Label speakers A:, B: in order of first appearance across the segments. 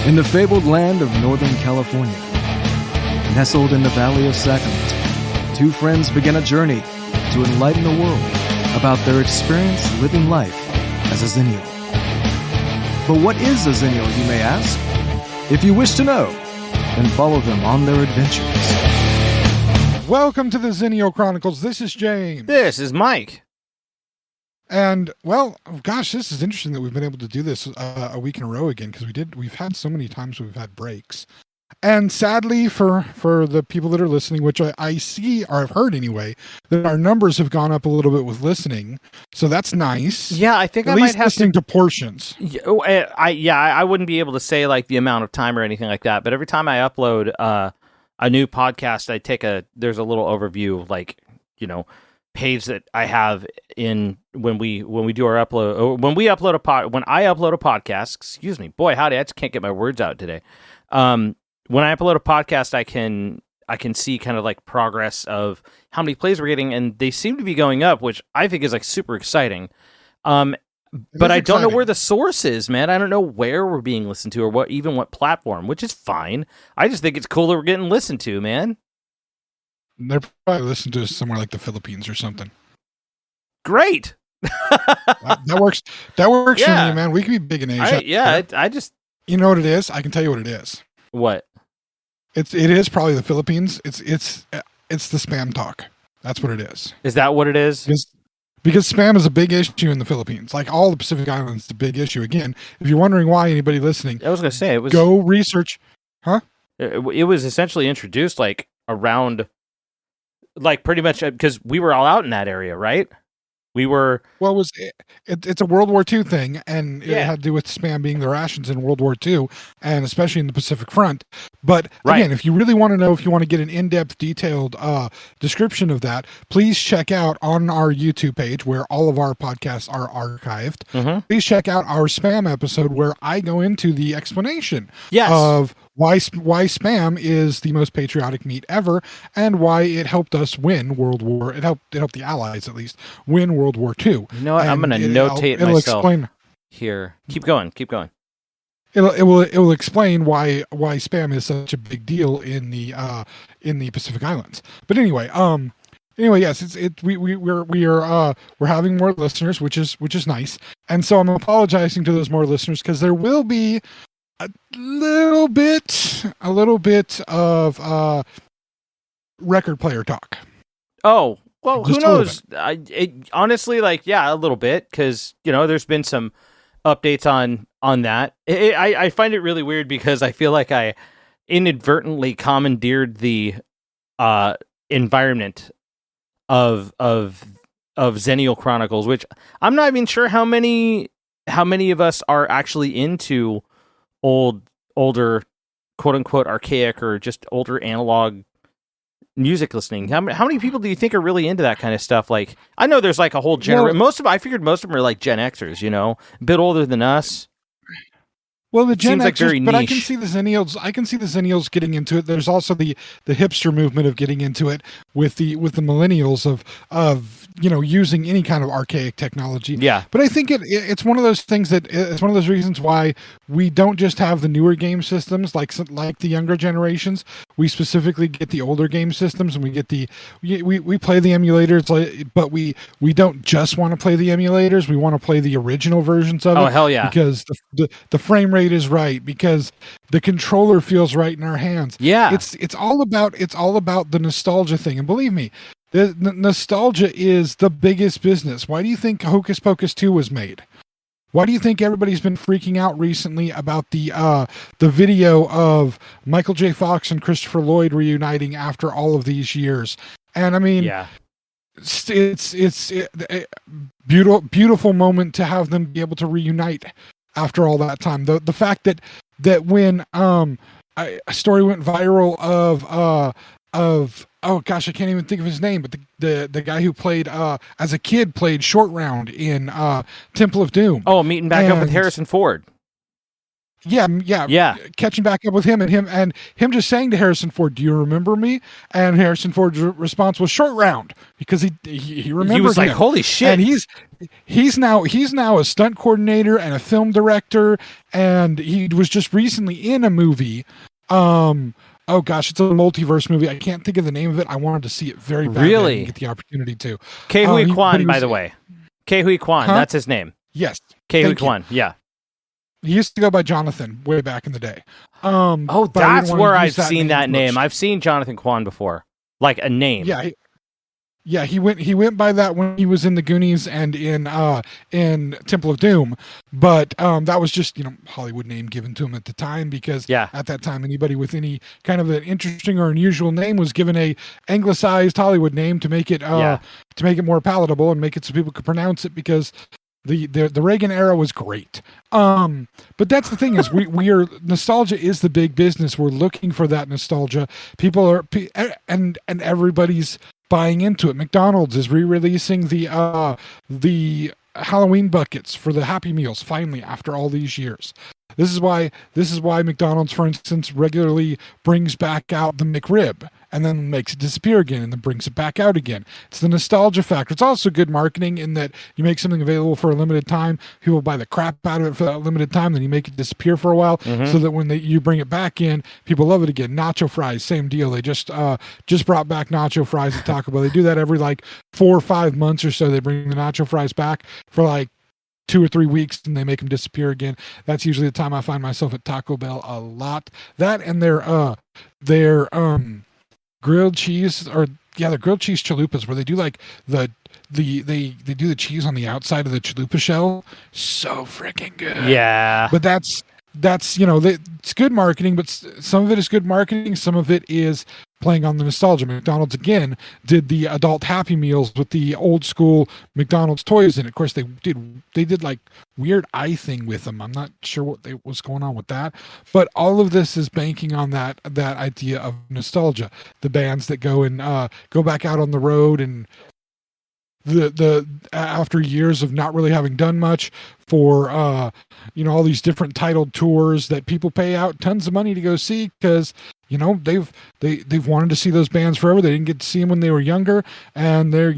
A: In the fabled land of Northern California, nestled in the Valley of Sacramento, two friends begin a journey to enlighten the world about their experience living life as a Xennial. But what is a Xennial, you may ask? If you wish to know, then follow them on their adventures.
B: Welcome to the Xennial Chronicles. This is James.
C: This is Mike.
B: And, well, gosh, this is interesting that we've been able to do this a week in a row again, because we've had so many times we've had breaks. And sadly, for the people that are listening, which I see, or I've heard anyway, that our numbers have gone up a little bit with listening. So that's nice.
C: Yeah, I think
B: At
C: I
B: least
C: might have
B: listening to portions.
C: I wouldn't be able to say like the amount of time or anything like that, but every time I upload a new podcast, there's a little overview, like, you know, page that I have in when we do our upload, or when I upload a podcast, excuse me, boy howdy, I just can't get my words out today. When I upload a podcast, I can see kind of like progress of how many plays we're getting, and they seem to be going up, which I think is like super exciting. But I don't know where the source is, man. I don't know where we're being listened to, or what platform, which is fine. I just think it's cool that we're getting listened to, man.
B: They're probably listening to us somewhere like the Philippines or something.
C: Great.
B: that works. That works for me, man. We can be big in Asia.
C: I just...
B: You know what it is? I can tell you what it is.
C: What?
B: It is probably the Philippines. It's the spam talk. That's what it is.
C: Is that what it is?
B: Because spam is a big issue in the Philippines. Like all the Pacific Islands, it's a big issue. Again, if you're wondering why anybody listening,
C: I was going to say,
B: go research. Huh?
C: It was essentially introduced like around, like pretty much because we were all out in that area, right? We were...
B: Well, it's a World War II thing, and it had to do with spam being the rations in World War II, and especially in the Pacific Front. But again, if you really want to know, if you want to get an in-depth, detailed description of that, please check out on our YouTube page, where all of our podcasts are archived. Mm-hmm. Please check out our spam episode, where I go into the explanation of why spam is the most patriotic meat ever, and why it helped us win World War. It helped the Allies, at least, win World War II.
C: You know what? I'm going to notate myself here. Keep going.
B: It will explain why spam is such a big deal in the Pacific Islands. But anyway, yes, we're having more listeners, which is nice, and so I'm apologizing to those more listeners, because there will be a little bit of record player talk.
C: Oh, well, who knows? Honestly, a little bit, because, you know, there's been some updates on that. I find it really weird, because I feel like I inadvertently commandeered the environment of Xennial Chronicles, which I'm not even sure how many of us are actually into older, quote unquote, archaic, or just older analog music listening. How many people do you think are really into that kind of stuff? Like, I know there's like a whole generation. I figured most of them are like Gen Xers, you know, a bit older than us.
B: Well, the Gen Xers,
C: very
B: but
C: niche.
B: I can see the Xennials getting into it. There's also the hipster movement of getting into it with the millennials of you know, using any kind of archaic technology.
C: Yeah.
B: But I think it's one of those things that it's one of those reasons why we don't just have the newer game systems like the younger generations. We specifically get the older game systems, and we play the emulators, but we don't just want to play the emulators. We want to play the original versions of it.
C: Oh, hell yeah.
B: Because the frame rate is right, because the controller feels right in our hands.
C: Yeah.
B: It's all about the nostalgia thing. And believe me, the nostalgia is the biggest business. Why do you think Hocus Pocus 2 was made? Why do you think everybody's been freaking out recently about the video of Michael J. Fox and Christopher Lloyd reuniting after all of these years? And I mean, it's a beautiful moment to have them be able to reunite after all that time. The fact that when a story went viral of oh gosh, I can't even think of his name, but the guy who played as a kid played Short Round in Temple of Doom.
C: Oh, meeting back up with Harrison Ford. Yeah.
B: catching back up with him and him just saying to Harrison Ford, "Do you remember me?" And Harrison Ford's response was short round because he remembered
C: He was like,
B: him.
C: "Holy shit!"
B: And he's now a stunt coordinator and a film director, and he was just recently in a movie. Oh gosh, it's a multiverse movie. I can't think of the name of it. I wanted to see it very badly.
C: Really?
B: I didn't get the opportunity to.
C: Ke Huy Quan,
B: he
C: by
B: was-
C: the way. Ke Huy Quan,
B: Huh?
C: that's his name.
B: Yes.
C: Ke Huy
B: Thank you.
C: Quan, yeah.
B: He used to go by Jonathan way back in the day.
C: Oh,
B: but I didn't
C: that's
B: wanna
C: where
B: use
C: I've seen that name.
B: first.
C: I've seen Jonathan Quan before. Like a name.
B: Yeah, he went by that when he was in the Goonies and in Temple of Doom, but that was just Hollywood name given to him at the time because at that time anybody with any kind of an interesting or unusual name was given a anglicized Hollywood name to make it more palatable and make it so people could pronounce it because the Reagan era was great. But that's the thing is we are nostalgia is the big business. We're looking for that nostalgia. People are and everybody's buying into it. McDonald's is re-releasing the Halloween buckets for the Happy Meals finally after all these years. This is why McDonald's, for instance, regularly brings back out the McRib and then makes it disappear again and then brings it back out again. It's the nostalgia factor. It's also good marketing in that you make something available for a limited time, people buy the crap out of it for that limited time, then you make it disappear for a while so that when you bring it back in, people love it again. Nacho fries, same deal. They just brought back nacho fries at Taco Bell. They do that every like 4 or 5 months or so. They bring the nacho fries back for like 2 or 3 weeks and they make them disappear again. That's usually the time I find myself at Taco Bell a lot. That and their grilled cheese their grilled cheese chalupas where they do like they do the cheese on the outside of the chalupa shell. So freaking good.
C: Yeah.
B: But that's it's good marketing, but some of it is good marketing, some of it is playing on the nostalgia. McDonald's again did the adult Happy Meals with the old school McDonald's toys in it. Of course, they did like weird eye thing with them. I'm not sure what was going on with that, but all of this is banking on that idea of nostalgia. The bands that go back out on the road and the after years of not really having done much for all these different titled tours that people pay out tons of money to go see because they've wanted to see those bands forever. They didn't get to see them when they were younger, and they're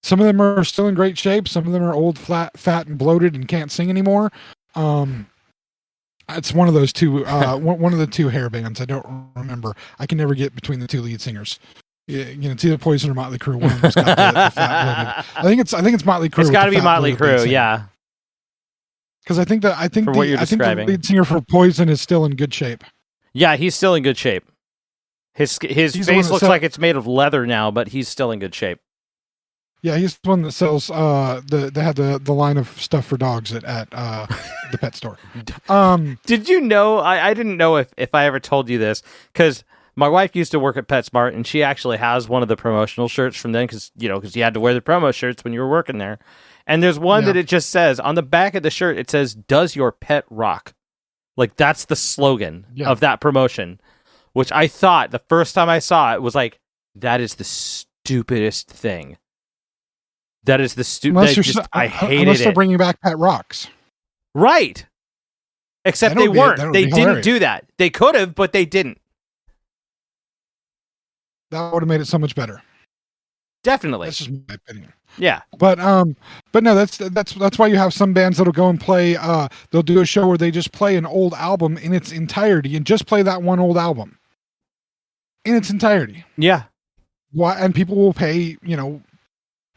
B: some of them are still in great shape, some of them are old, fat and bloated and can't sing anymore. It's one of those two one of the two hair bands. I don't remember. I can never get between the two lead singers. It's either Poison or Motley Crue. One of them's got the flat bloated. I think it's Motley Crue.
C: It's got to be Motley Crue, yeah.
B: Because I think the lead singer for Poison is still in good shape.
C: Yeah, he's still in good shape. His face looks like it's made of leather now, but he's still in good shape.
B: Yeah, he's the one that sells they had the line of stuff for dogs at the pet store.
C: Did you know? I didn't know if I ever told you this because my wife used to work at PetSmart, and she actually has one of the promotional shirts from then because you had to wear the promo shirts when you were working there. And there's one that it just says on the back of the shirt, it says, "Does your pet rock?" Like that's the slogan of that promotion, which I thought the first time I saw it was like, that is the stupidest thing. That is the stupid. I hated
B: unless they're
C: it.
B: bringing back pet rocks,
C: right? Except they weren't. They didn't do that. They could have, but they didn't.
B: That would have made it so much better.
C: Definitely.
B: That's just my opinion.
C: Yeah.
B: But no, that's why you have some bands that'll go and play. They'll do a show where they just play an old album in its entirety and just play that one old album in its entirety.
C: Yeah.
B: Why? And people will pay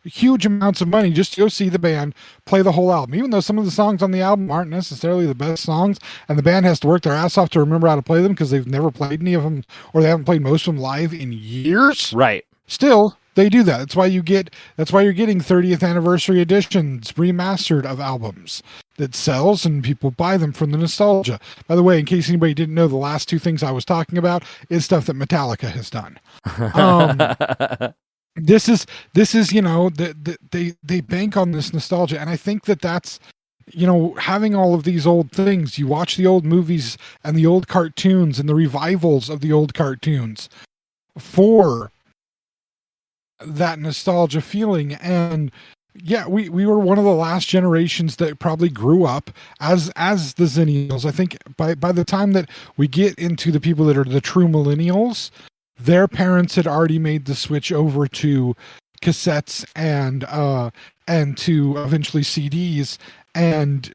B: huge amounts of money just to go see the band play the whole album, even though some of the songs on the album aren't necessarily the best songs, and the band has to work their ass off to remember how to play them because they've never played any of them, or they haven't played most of them live in years.
C: Right.
B: Still, they do that. That's why you're getting 30th anniversary editions remastered of albums that sells and people buy them from the nostalgia. By the way, in case anybody didn't know, the last two things I was talking about is stuff that Metallica has done. This is they bank on this nostalgia, and I think that's having all of these old things. You watch the old movies and the old cartoons and the revivals of the old cartoons for that nostalgia feeling, and Yeah, we were one of the last generations that probably grew up as the Xennials. I think by the time that we get into the people that are the true millennials, their parents had already made the switch over to cassettes and to eventually CDs, and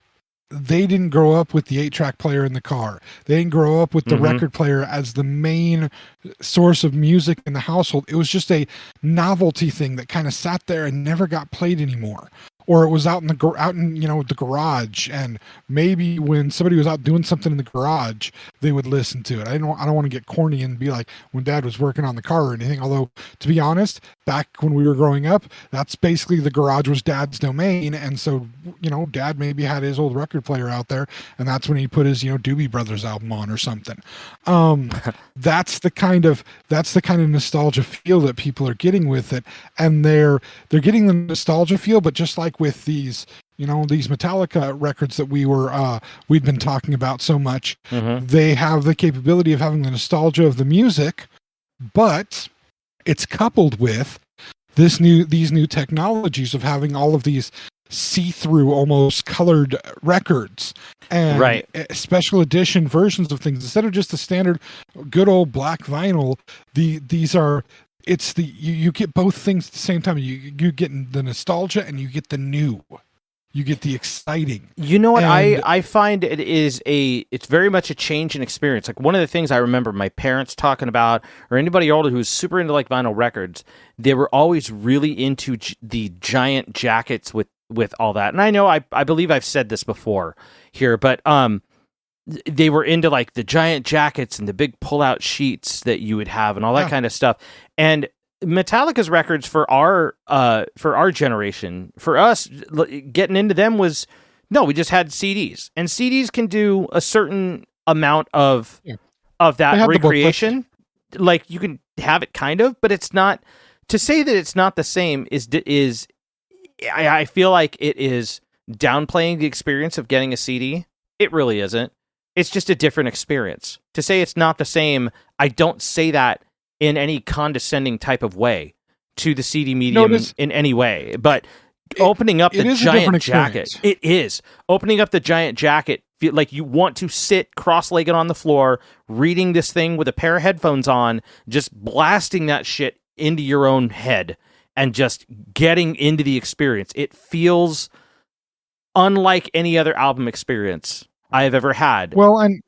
B: they didn't grow up with the 8-track player in the car. They didn't grow up with the record player as the main source of music in the household. It was just a novelty thing that kind of sat there and never got played anymore. Or it was out in the garage, and maybe when somebody was out doing something in the garage, they would listen to it. I don't want to get corny and be like when Dad was working on the car or anything. Although, to be honest, back when we were growing up, that's basically the garage was Dad's domain, and so Dad maybe had his old record player out there, and that's when he put his Doobie Brothers album on or something. That's the kind of nostalgia feel that people are getting with it, and they're getting the nostalgia feel, but just like with these Metallica records that we'd been talking about so much, they have the capability of having the nostalgia of the music, but it's coupled with these new technologies of having all of these see-through, almost colored records and special edition versions of things instead of just the standard good old black vinyl. You get both things at the same time. You get the nostalgia and you get the new. You get the exciting.
C: You know what? I find it's very much a change in experience. Like one of the things I remember my parents talking about, or anybody older who was super into like vinyl records, they were always really into the giant jackets with all that. And I know I believe I've said this before here, but they were into like the giant jackets and the big pull-out sheets that you would have and all that kind of stuff. And Metallica's records for our generation, for us getting into them was we just had CDs, and CDs can do a certain amount of that recreation. Like you can have it kind of, but it's not, to say that it's not the same is I feel like it is downplaying the experience of getting a CD. It really isn't. It's just a different experience. To say it's not the same, I don't say that in any condescending type of way to the CD medium in any way. But opening up the giant jacket, it is. Opening up the giant jacket, feel like you want to sit cross-legged on the floor, reading this thing with a pair of headphones on, just blasting that shit into your own head and just getting into the experience. It feels unlike any other album experience I have ever had.
B: Well, and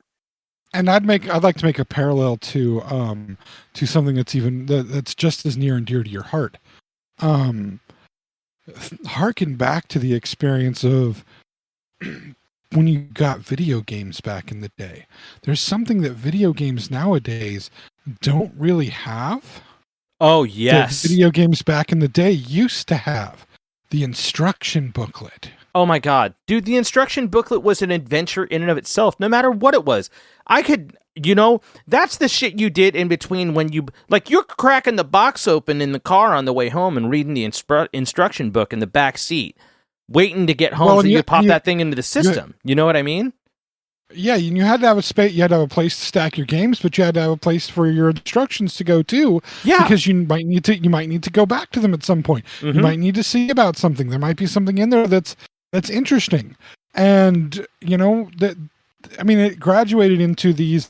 B: I'd like to make a parallel to something that's just as near and dear to your heart. Harken back to the experience of when you got video games back in the day. There's something that video games nowadays don't really have.
C: Oh, yes.
B: That video games back in the day used to have. The instruction booklet.
C: Oh my God. Dude, the instruction booklet was an adventure in and of itself, no matter what it was. I could, that's the shit you did in between when you're cracking the box open in the car on the way home and reading the instruction book in the back seat, waiting to get home so you could pop that thing into the system. You know what I mean?
B: Yeah, and you had to have a space. You had to have a place to stack your games, but you had to have a place for your instructions to go to.
C: Yeah,
B: because you might need to go back to them at some point. Mm-hmm. You might need to see about something. There might be something in there that's interesting, and it graduated into these,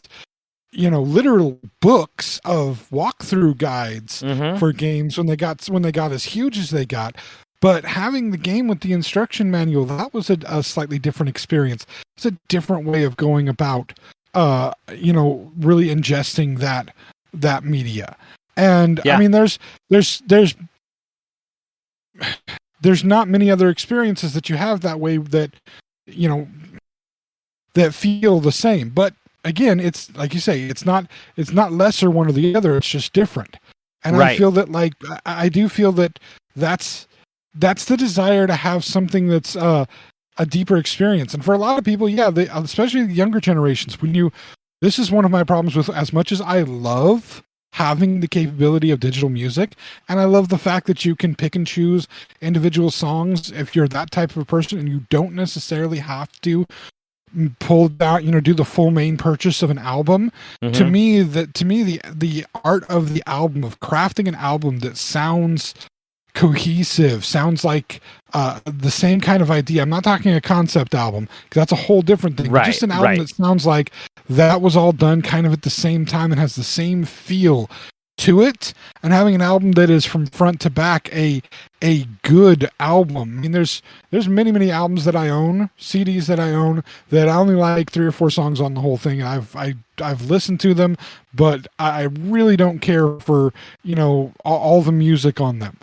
B: literal books of walkthrough guides for games when they got as huge as they got. But having the game with the instruction manual, that was a slightly different experience. It's a different way of going about, really ingesting that media. And I mean, there's not many other experiences that you have that way that, that feel the same. But again, it's like you say, it's not lesser one or the other. It's just different. And I feel that I do feel that that's the desire to have something that's a deeper experience. And for a lot of people, especially the younger generations, this is one of my problems with, as much as I love having the capability of digital music, and I love the fact that you can pick and choose individual songs if you're that type of a person, and you don't necessarily have to pull out, do the full main purchase of an album. To me, the art of the album, of crafting an album that sounds cohesive, sounds like the same kind of idea. I'm not talking a concept album, because that's a whole different thing.
C: Right,
B: Just an album
C: right.
B: that sounds like that was all done kind of at the same time and has the same feel to it, and having an album that is from front to back a good album. I mean, there's many albums that I own, CDs that I own, that I only like 3 or 4 songs on the whole thing, and I've listened to them, but I really don't care for, you know, all the music on them.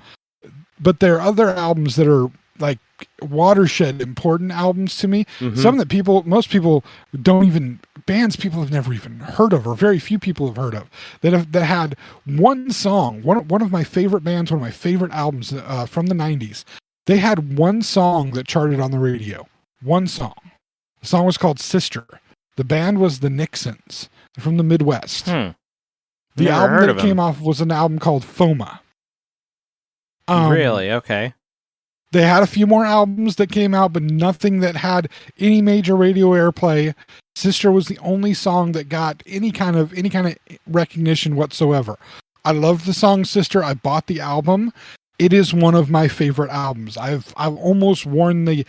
B: But there are other albums that are like watershed important albums to me.
C: Mm-hmm.
B: Some that most people don't even, bands people have never even heard of, or very few people have heard of, that had one song. One of my favorite bands, one of my favorite albums from the 90s. They had one song that charted on the radio. One song. The song was called Sister. The band was the Nixons from the Midwest. The album that it came off was an album called Foma.
C: Really? Okay.
B: They had a few more albums that came out, but nothing that had any major radio airplay. Sister was the only song that got any kind of recognition whatsoever. I love the song Sister. I bought the album. It is one of my favorite albums. I've almost worn the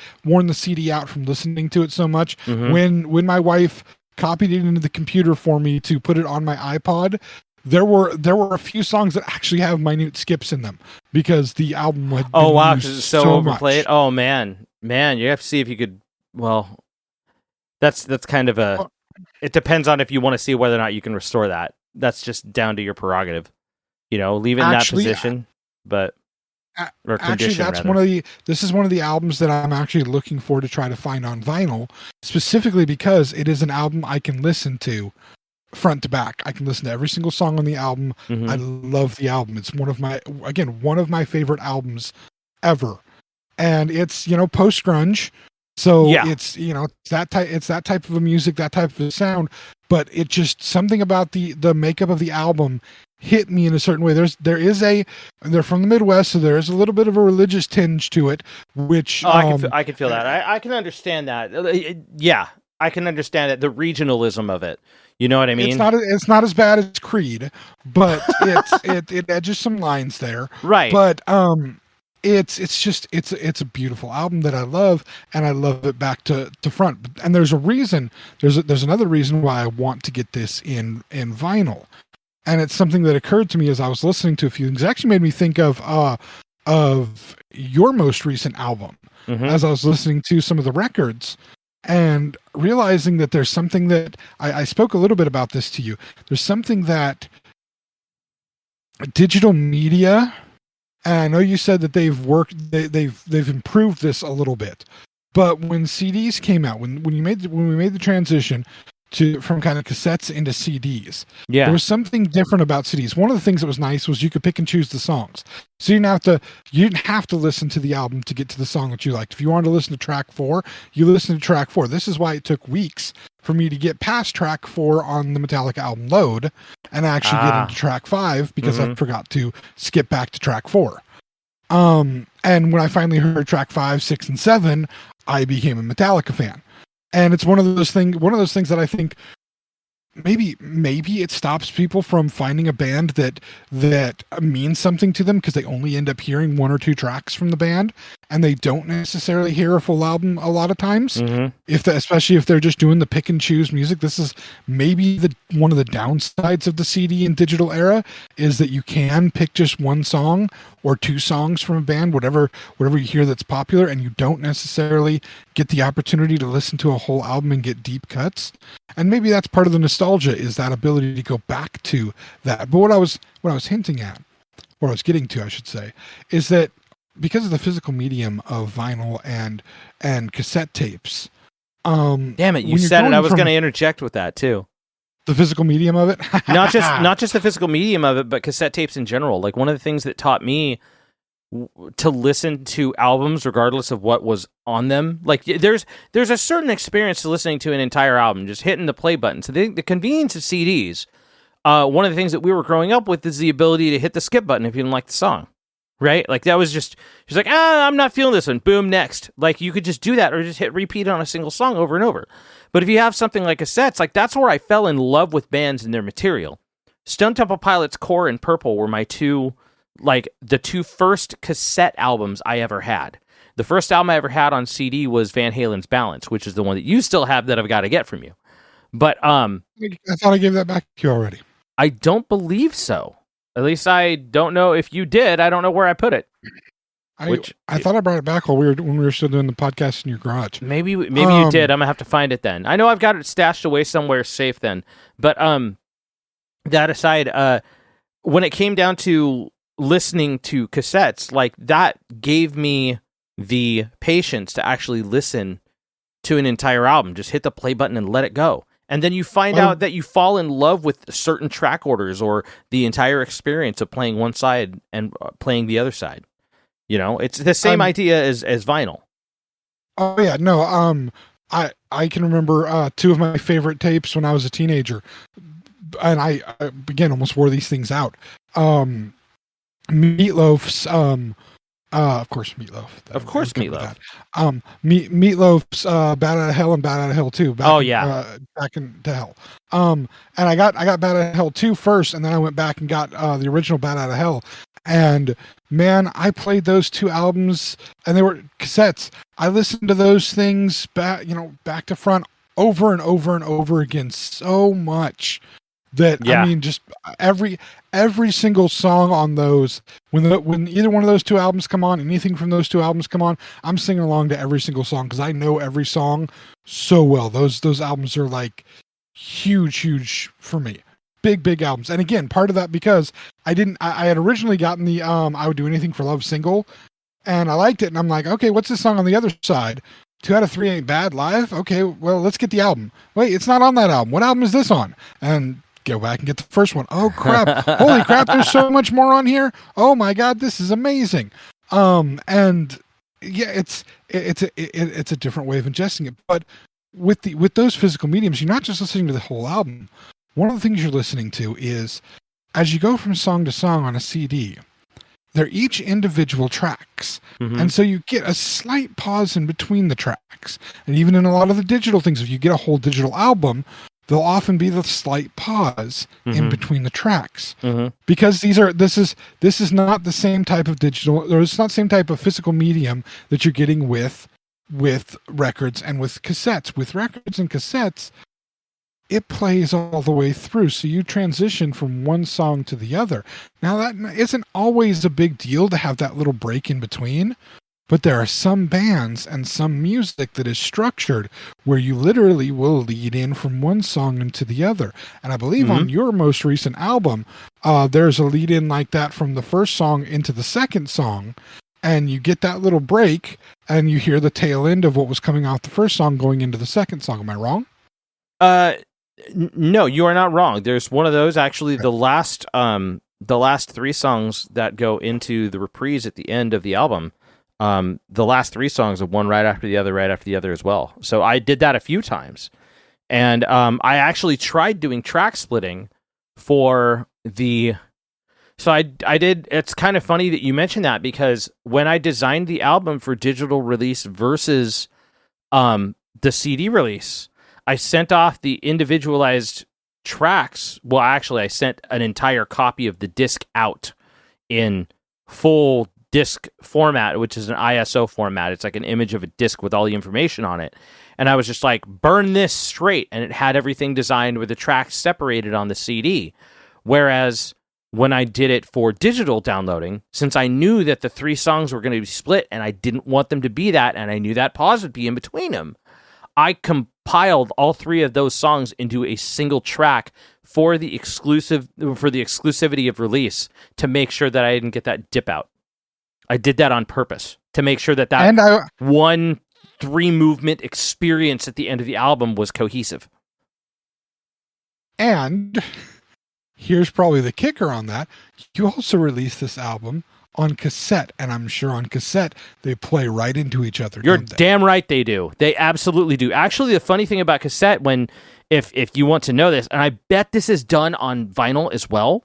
B: CD out from listening to it so much.
C: Mm-hmm.
B: When my wife copied it into the computer for me to put it on my iPod, there were a few songs that actually have minute skips in them because the album had been
C: because
B: used
C: it's so overplayed.
B: Much.
C: Oh man, you have to see if you could. Well, that's kind of a. It depends on if you want to see whether or not you can restore that. That's just down to your prerogative. You know, leave it in that position, but or condition.
B: Actually, this is one of the albums that I'm actually looking for to try to find on vinyl, specifically because it is an album I can listen to front to back. I can listen to every single song on the album.
C: Mm-hmm.
B: I love the album. It's one of my favorite albums ever. And it's, you know, post grunge. So it's, you know, it's that type of a music, that type of a sound, but it just, something about the makeup of the album hit me in a certain way. They're from the Midwest, so there is a little bit of a religious tinge to it, which
C: I can feel that. I can understand that. Yeah, I can understand it. The regionalism of it. You know what I mean?
B: It's not as bad as Creed, but it edges some lines there.
C: Right.
B: But it's a beautiful album that I love, and I love it back to front. And there's a reason. There's another reason why I want to get this in vinyl. And it's something that occurred to me as I was listening to a few things. It actually made me think of your most recent album as I was listening to some of the records. And realizing that there's something that I spoke a little bit about this to you. There's something that digital media, and I know you said that they've improved this a little bit. But when CDs came out, when we made the transition from kind of cassettes into CDs, there was something different about CDs. One of the things that was nice was you could pick and choose the songs, so you didn't have to listen to the album to get to the song that you liked. If you wanted to listen to track 4, you listen to track 4. This is why it took weeks for me to get past track 4 on the Metallica album Load and actually get into track 5, because I forgot to skip back to track 4. And when I finally heard track 5, 6, and 7, I became a Metallica fan. And it's one of those things that I think maybe it stops people from finding a band that means something to them, because they only end up hearing 1 or 2 tracks from the band, and they don't necessarily hear a full album a lot of times. Especially if they're just doing the pick and choose music. This is maybe one of the downsides of the CD and digital era, is that you can pick just 1 song or 2 songs from a band, whatever you hear that's popular, and you don't necessarily get the opportunity to listen to a whole album and get deep cuts. And maybe that's part of the nostalgia, is that ability to go back to that. But what I was hinting at, or I was getting to, I should say, is that because of the physical medium of vinyl and cassette tapes.
C: Damn it, you said it. I was going to interject with that too.
B: The physical medium of it?
C: not just the physical medium of it, but cassette tapes in general. Like, one of the things that taught me to listen to albums regardless of what was on them. Like, there's a certain experience to listening to an entire album, just hitting the play button. So the convenience of CDs, one of the things that we were growing up with is the ability to hit the skip button if you didn't like the song. Right? Like, that was just, she's like, I'm not feeling this one. Boom, next. Like, you could just do that, or just hit repeat on a single song over and over. But if you have something like cassettes, like, that's where I fell in love with bands and their material. Stone Temple Pilots' Core and Purple were my 2 like the two first cassette albums I ever had. The first album I ever had on CD was Van Halen's Balance, which is the one that you still have that I've got to get from you. But
B: I thought I gave that back to you already.
C: I don't believe so. At least I don't know if you did. I don't know where I put it.
B: I thought I brought it back when we were still doing the podcast in your garage.
C: Maybe you did. I'm gonna have to find it then. I know I've got it stashed away somewhere safe then. But that aside, when it came down to listening to cassettes, like that gave me the patience to actually listen to an entire album. Just hit the play button and let it go. And then you find out that you fall in love with certain track orders or the entire experience of playing one side and playing the other side. You know, it's the same idea as vinyl.
B: Oh yeah, no. I can remember two of my favorite tapes when I was a teenager, and I again almost wore these things out. Meatloaf's of course Meatloaf.
C: Of course Meatloaf.
B: Meatloaf's Bad Out of Hell and Bad Out of Hell 2. Back into Hell. And I got Bad Out of Hell 2 first, and then I went back and got the original Bad Out of Hell. And man, I played those two albums, and they were cassettes. I listened to those things back to front over and over and over again so much that I mean, just every single song on those, when either one of those two albums come on, anything from those two albums come on, I'm singing along to every single song because I know every song so well. Those albums are like huge for me. Big albums. And again, part of that because I had originally gotten the I Would Do Anything for Love single, and I liked it, and I'm like, okay, what's this song on the other side? 2 out of 3 Ain't Bad live. Okay, well, let's get the album. Wait, it's not on that album. What album is this on? And go back and get the first one. Oh crap. Holy crap, there's so much more on here. Oh my god, this is amazing. And yeah, it's a different way of ingesting it. But with those physical mediums, you're not just listening to the whole album. One of the things you're listening to is, as you go from song to song on a CD, they're each individual tracks. Mm-hmm. And so you get a slight pause in between the tracks. And even in a lot of the digital things, if you get a whole digital album, there'll often be the slight pause in between the tracks. Mm-hmm. Because this is not the same type of digital, or it's not the same type of physical medium that you're getting with records and with cassettes. With records and cassettes, it plays all the way through. So you transition from one song to the other. Now, that isn't always a big deal to have that little break in between, but there are some bands and some music that is structured where you literally will lead in from one song into the other. And I believe on your most recent album, there's a lead in like that from the first song into the second song. And you get that little break and you hear the tail end of what was coming off the first song going into the second song. Am I wrong?
C: No, you are not wrong. There's one of those actually. The last 3 songs that go into the reprise at the end of the album, the last 3 songs are one right after the other as well. So I did that a few times, and I actually tried doing track splitting for the. So I did. It's kind of funny that you mentioned that because when I designed the album for digital release versus the CD release, I sent off the individualized tracks. Well, actually, I sent an entire copy of the disc out in full disc format, which is an ISO format. It's like an image of a disc with all the information on it. And I was just like, burn this straight. And it had everything designed with the tracks separated on the CD. Whereas when I did it for digital downloading, since I knew that the 3 songs were going to be split and I didn't want them to be that, and I knew that pause would be in between them, I compiled all 3 of those songs into a single track for the exclusivity of release to make sure that I didn't get that dip out. I did that on purpose to make sure that one 3 movement experience at the end of the album was cohesive.
B: And here's probably the kicker on that. You also released this album on cassette, and I'm sure on cassette they play right into each other.
C: You're damn right they do. They absolutely do. Actually, the funny thing about cassette, if you want to know this, and I bet this is done on vinyl as well,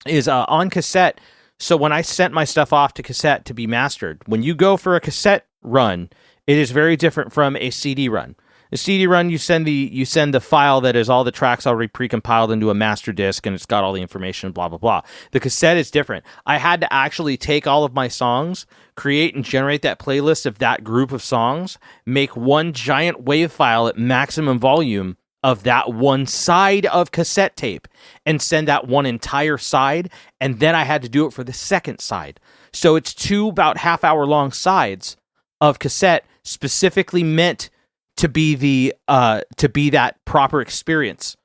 C: is on cassette. So when I sent my stuff off to cassette to be mastered, when you go for a cassette run, it is very different from a CD run. The CD-ROM, you send the file that is all the tracks already precompiled into a master disk, and it's got all the information, blah, blah, blah. The cassette is different. I had to actually take all of my songs, create and generate that playlist of that group of songs, make one giant WAV file at maximum volume of that one side of cassette tape, and send that one entire side, and then I had to do it for the second side. So it's 2 about half-hour long sides of cassette specifically meant to be that proper experience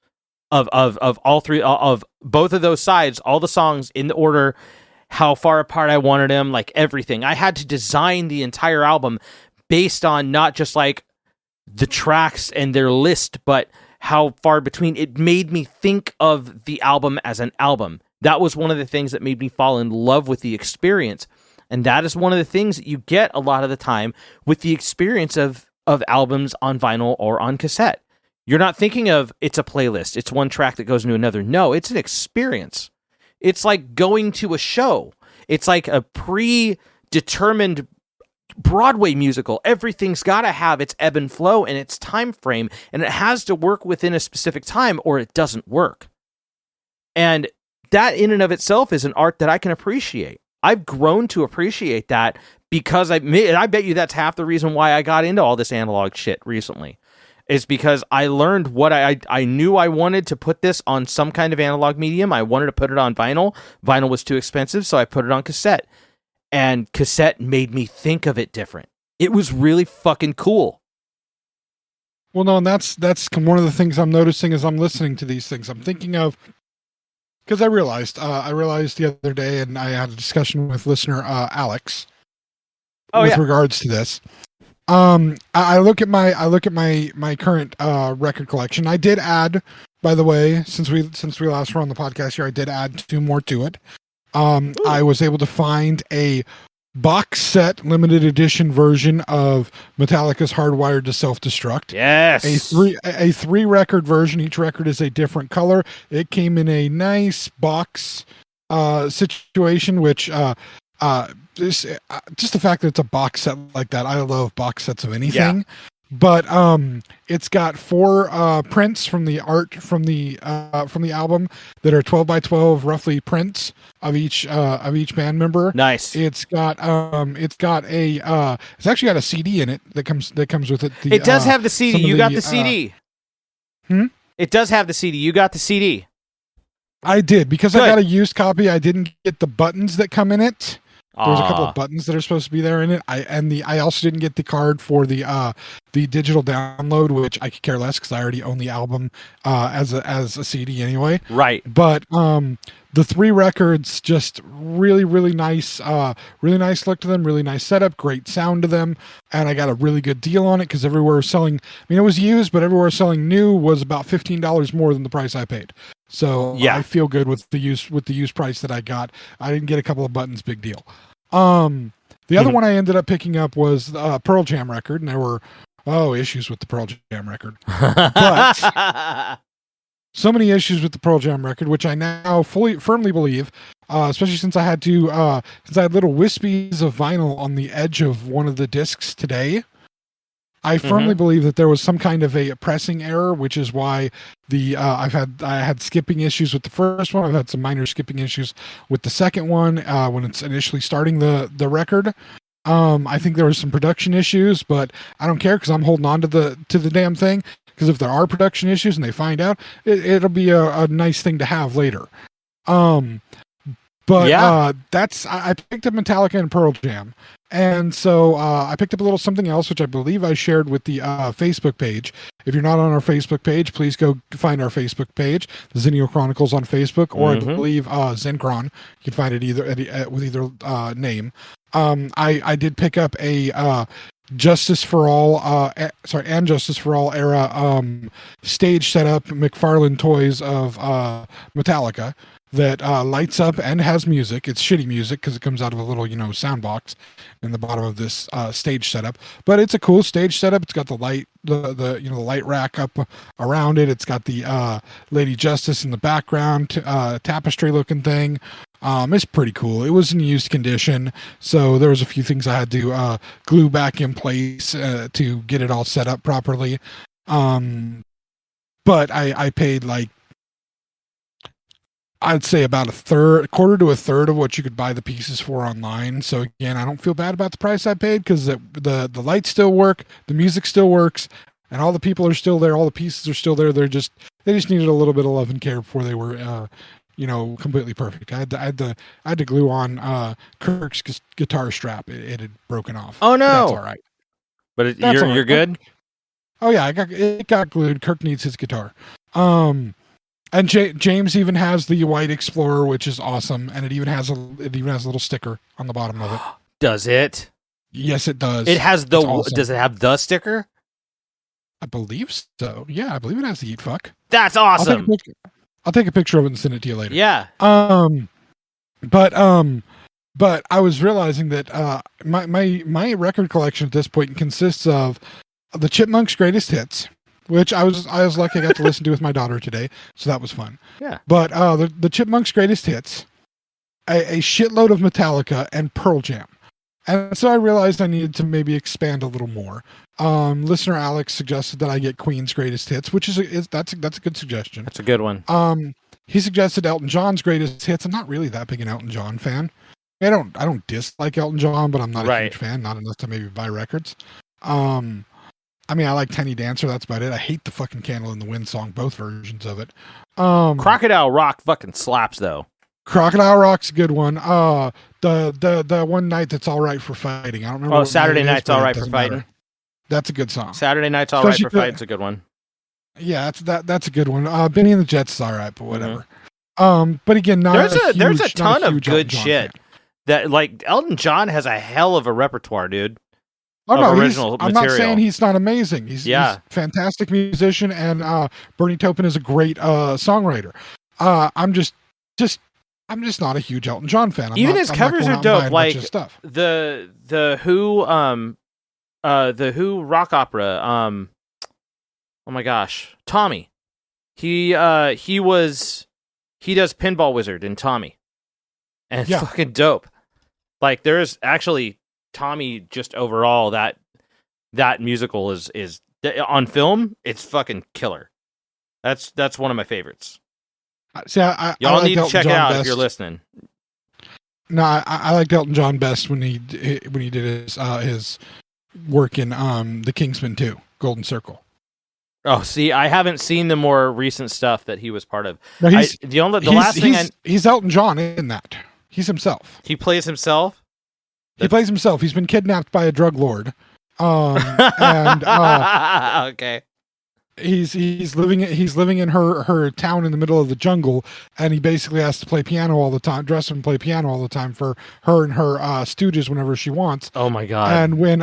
C: of all three of both of those sides, all the songs in the order, how far apart I wanted them, like everything. I had to design the entire album based on not just like the tracks and their list, but how far between. It made me think of the album as an album. That was one of the things that made me fall in love with the experience. And that is one of the things that you get a lot of the time with the experience of albums on vinyl or on cassette. You're not thinking of it's a playlist, it's one track that goes into another. No, it's an experience. It's like going to a show. It's like a predetermined Broadway musical. Everything's got to have its ebb and flow and its time frame, and it has to work within a specific time or it doesn't work. And that in and of itself is an art that I can appreciate. I've grown to appreciate that because I bet you that's half the reason why I got into all this analog shit recently, is because I learned what I knew I wanted to put this on some kind of analog medium. I wanted to put it on vinyl. Vinyl was too expensive, so I put it on cassette. And cassette made me think of it different. It was really fucking cool.
B: Well, no, and that's one of the things I'm noticing as I'm listening to these things. I'm thinking of, because I realized the other day, and I had a discussion with listener Alex with regards to this. I look at my current record collection. I did add, by the way, since we last were on the podcast here, I did add 2 more to it. I was able to find a box set limited edition version of Metallica's Hardwired to Self-Destruct.
C: Yes.
B: A 3 record version. Each record is a different color. It came in a nice box situation, which just the fact that it's a box set like that. I love box sets of anything. Yeah. But it's got 4 prints from the art from the album that are 12 by 12 roughly prints of each band member.
C: Nice.
B: It's actually got a CD in it that comes with it.
C: It does have the CD. You got the CD. It does have the CD. You got the CD.
B: I did, because I got a used copy. I didn't get the buttons that come in it. There's a couple of buttons that are supposed to be there in it. I also didn't get the card for the digital download, which I could care less because I already own the album as a CD anyway.
C: Right.
B: But the 3 records, just really, really nice look to them, really nice setup, great sound to them, and I got a really good deal on it because everywhere selling, it was used, but everywhere selling new was about $15 more than the price I paid. So yeah. I feel good with the used price that I got. I didn't get a couple of buttons, big deal. The other one I ended up picking up was Pearl Jam record, and there were issues with the Pearl Jam record. But so many issues with the Pearl Jam record, which I now firmly believe, especially since I had little wispies of vinyl on the edge of one of the discs today. I firmly believe that there was some kind of a pressing error, which is why I had skipping issues with the first one. I've had some minor skipping issues with the second one when it's initially starting the record. I think there was some production issues, but I don't care because I'm holding on to the damn thing. Because if there are production issues and they find out, it'll be a nice thing to have later. I picked up Metallica and Pearl Jam. And so I picked up a little something else, which I believe I shared with the Facebook page. If you're not on our Facebook page, please go find our Facebook page, the Xennial Chronicles on Facebook, or I believe Zencron. You can find it with either name. I did pick up a Justice for All era stage setup McFarlane Toys of Metallica that lights up and has music. It's shitty music because it comes out of a little sound box in the bottom of this stage setup, but it's a cool stage setup. It's got the light the light rack up around it. It's got the Lady Justice in the background, tapestry looking thing. It's pretty cool. It was in used condition, so there was a few things I had to glue back in place to get it all set up properly. But I paid like, I'd say about quarter to a third of what you could buy the pieces for online. So again, I don't feel bad about the price I paid because the lights still work, the music still works, and all the people are still there. All the pieces are still there. They just needed a little bit of love and care before they were, completely perfect. I had to glue on Kirk's guitar strap. It had broken off.
C: Oh no,
B: that's all right.
C: But you're good.
B: Oh yeah, it got glued. Kirk needs his guitar. And James even has the White Explorer, which is awesome, and it even has a little sticker on the bottom of it.
C: Does it?
B: Yes, it does.
C: It has awesome. Does it have the sticker?
B: I believe so. Yeah, I believe it has the eat fuck.
C: That's awesome.
B: I'll take a picture of it and send it to you later.
C: Yeah.
B: But I was realizing that my record collection at this point consists of the Chipmunks' greatest hits, which I was lucky I got to listen to with my daughter today, so that was fun.
C: Yeah.
B: But the Chipmunks' greatest hits, a shitload of Metallica, and Pearl Jam. And so I realized I needed to maybe expand a little more. Listener Alex suggested that I get Queen's greatest hits, which that's a good suggestion.
C: That's a good one.
B: He suggested Elton John's greatest hits. I'm not really that big an Elton John fan. I don't dislike Elton John, but I'm not a huge fan. Not enough to maybe buy records. I mean, I like Tiny Dancer. That's about it. I hate the fucking Candle in the Wind song, both versions of it.
C: Crocodile Rock fucking slaps though.
B: Crocodile Rock's a good one. The One Night That's All Right for Fighting. I don't remember.
C: Oh, Saturday Night's All Right for Fighting.
B: Matter. That's a good song.
C: Saturday Night's All Right for Fighting's a good one.
B: Yeah, that's a good one. Benny and the Jets is all right, but whatever. But again, there's
C: a ton of good shit that like Elton John has a hell of a repertoire, dude.
B: Oh no,
C: original
B: I'm not saying he's not amazing. He's a fantastic musician, and Bernie Taupin is a great songwriter. I'm just not a huge Elton John fan.
C: His covers are dope. Like the Who rock opera. Oh my gosh, Tommy. He does Pinball Wizard in Tommy, and it's fucking dope. Like there's actually Tommy. Just overall, that musical is on film. It's fucking killer. That's one of my favorites.
B: See,
C: y'all need to check it out if you're listening.
B: No, I liked Elton John best when he did his work in The Kingsman 2, Golden Circle.
C: Oh, see, I haven't seen the more recent stuff that he was part of.
B: No,
C: he's
B: Elton John in that. He's himself.
C: He plays himself.
B: He plays himself. He's been kidnapped by a drug lord.
C: Okay.
B: He's living in her town in the middle of the jungle, and he basically has to play piano all the time, dress up and play piano all the time for her and her stooges whenever she wants.
C: Oh my god!
B: And when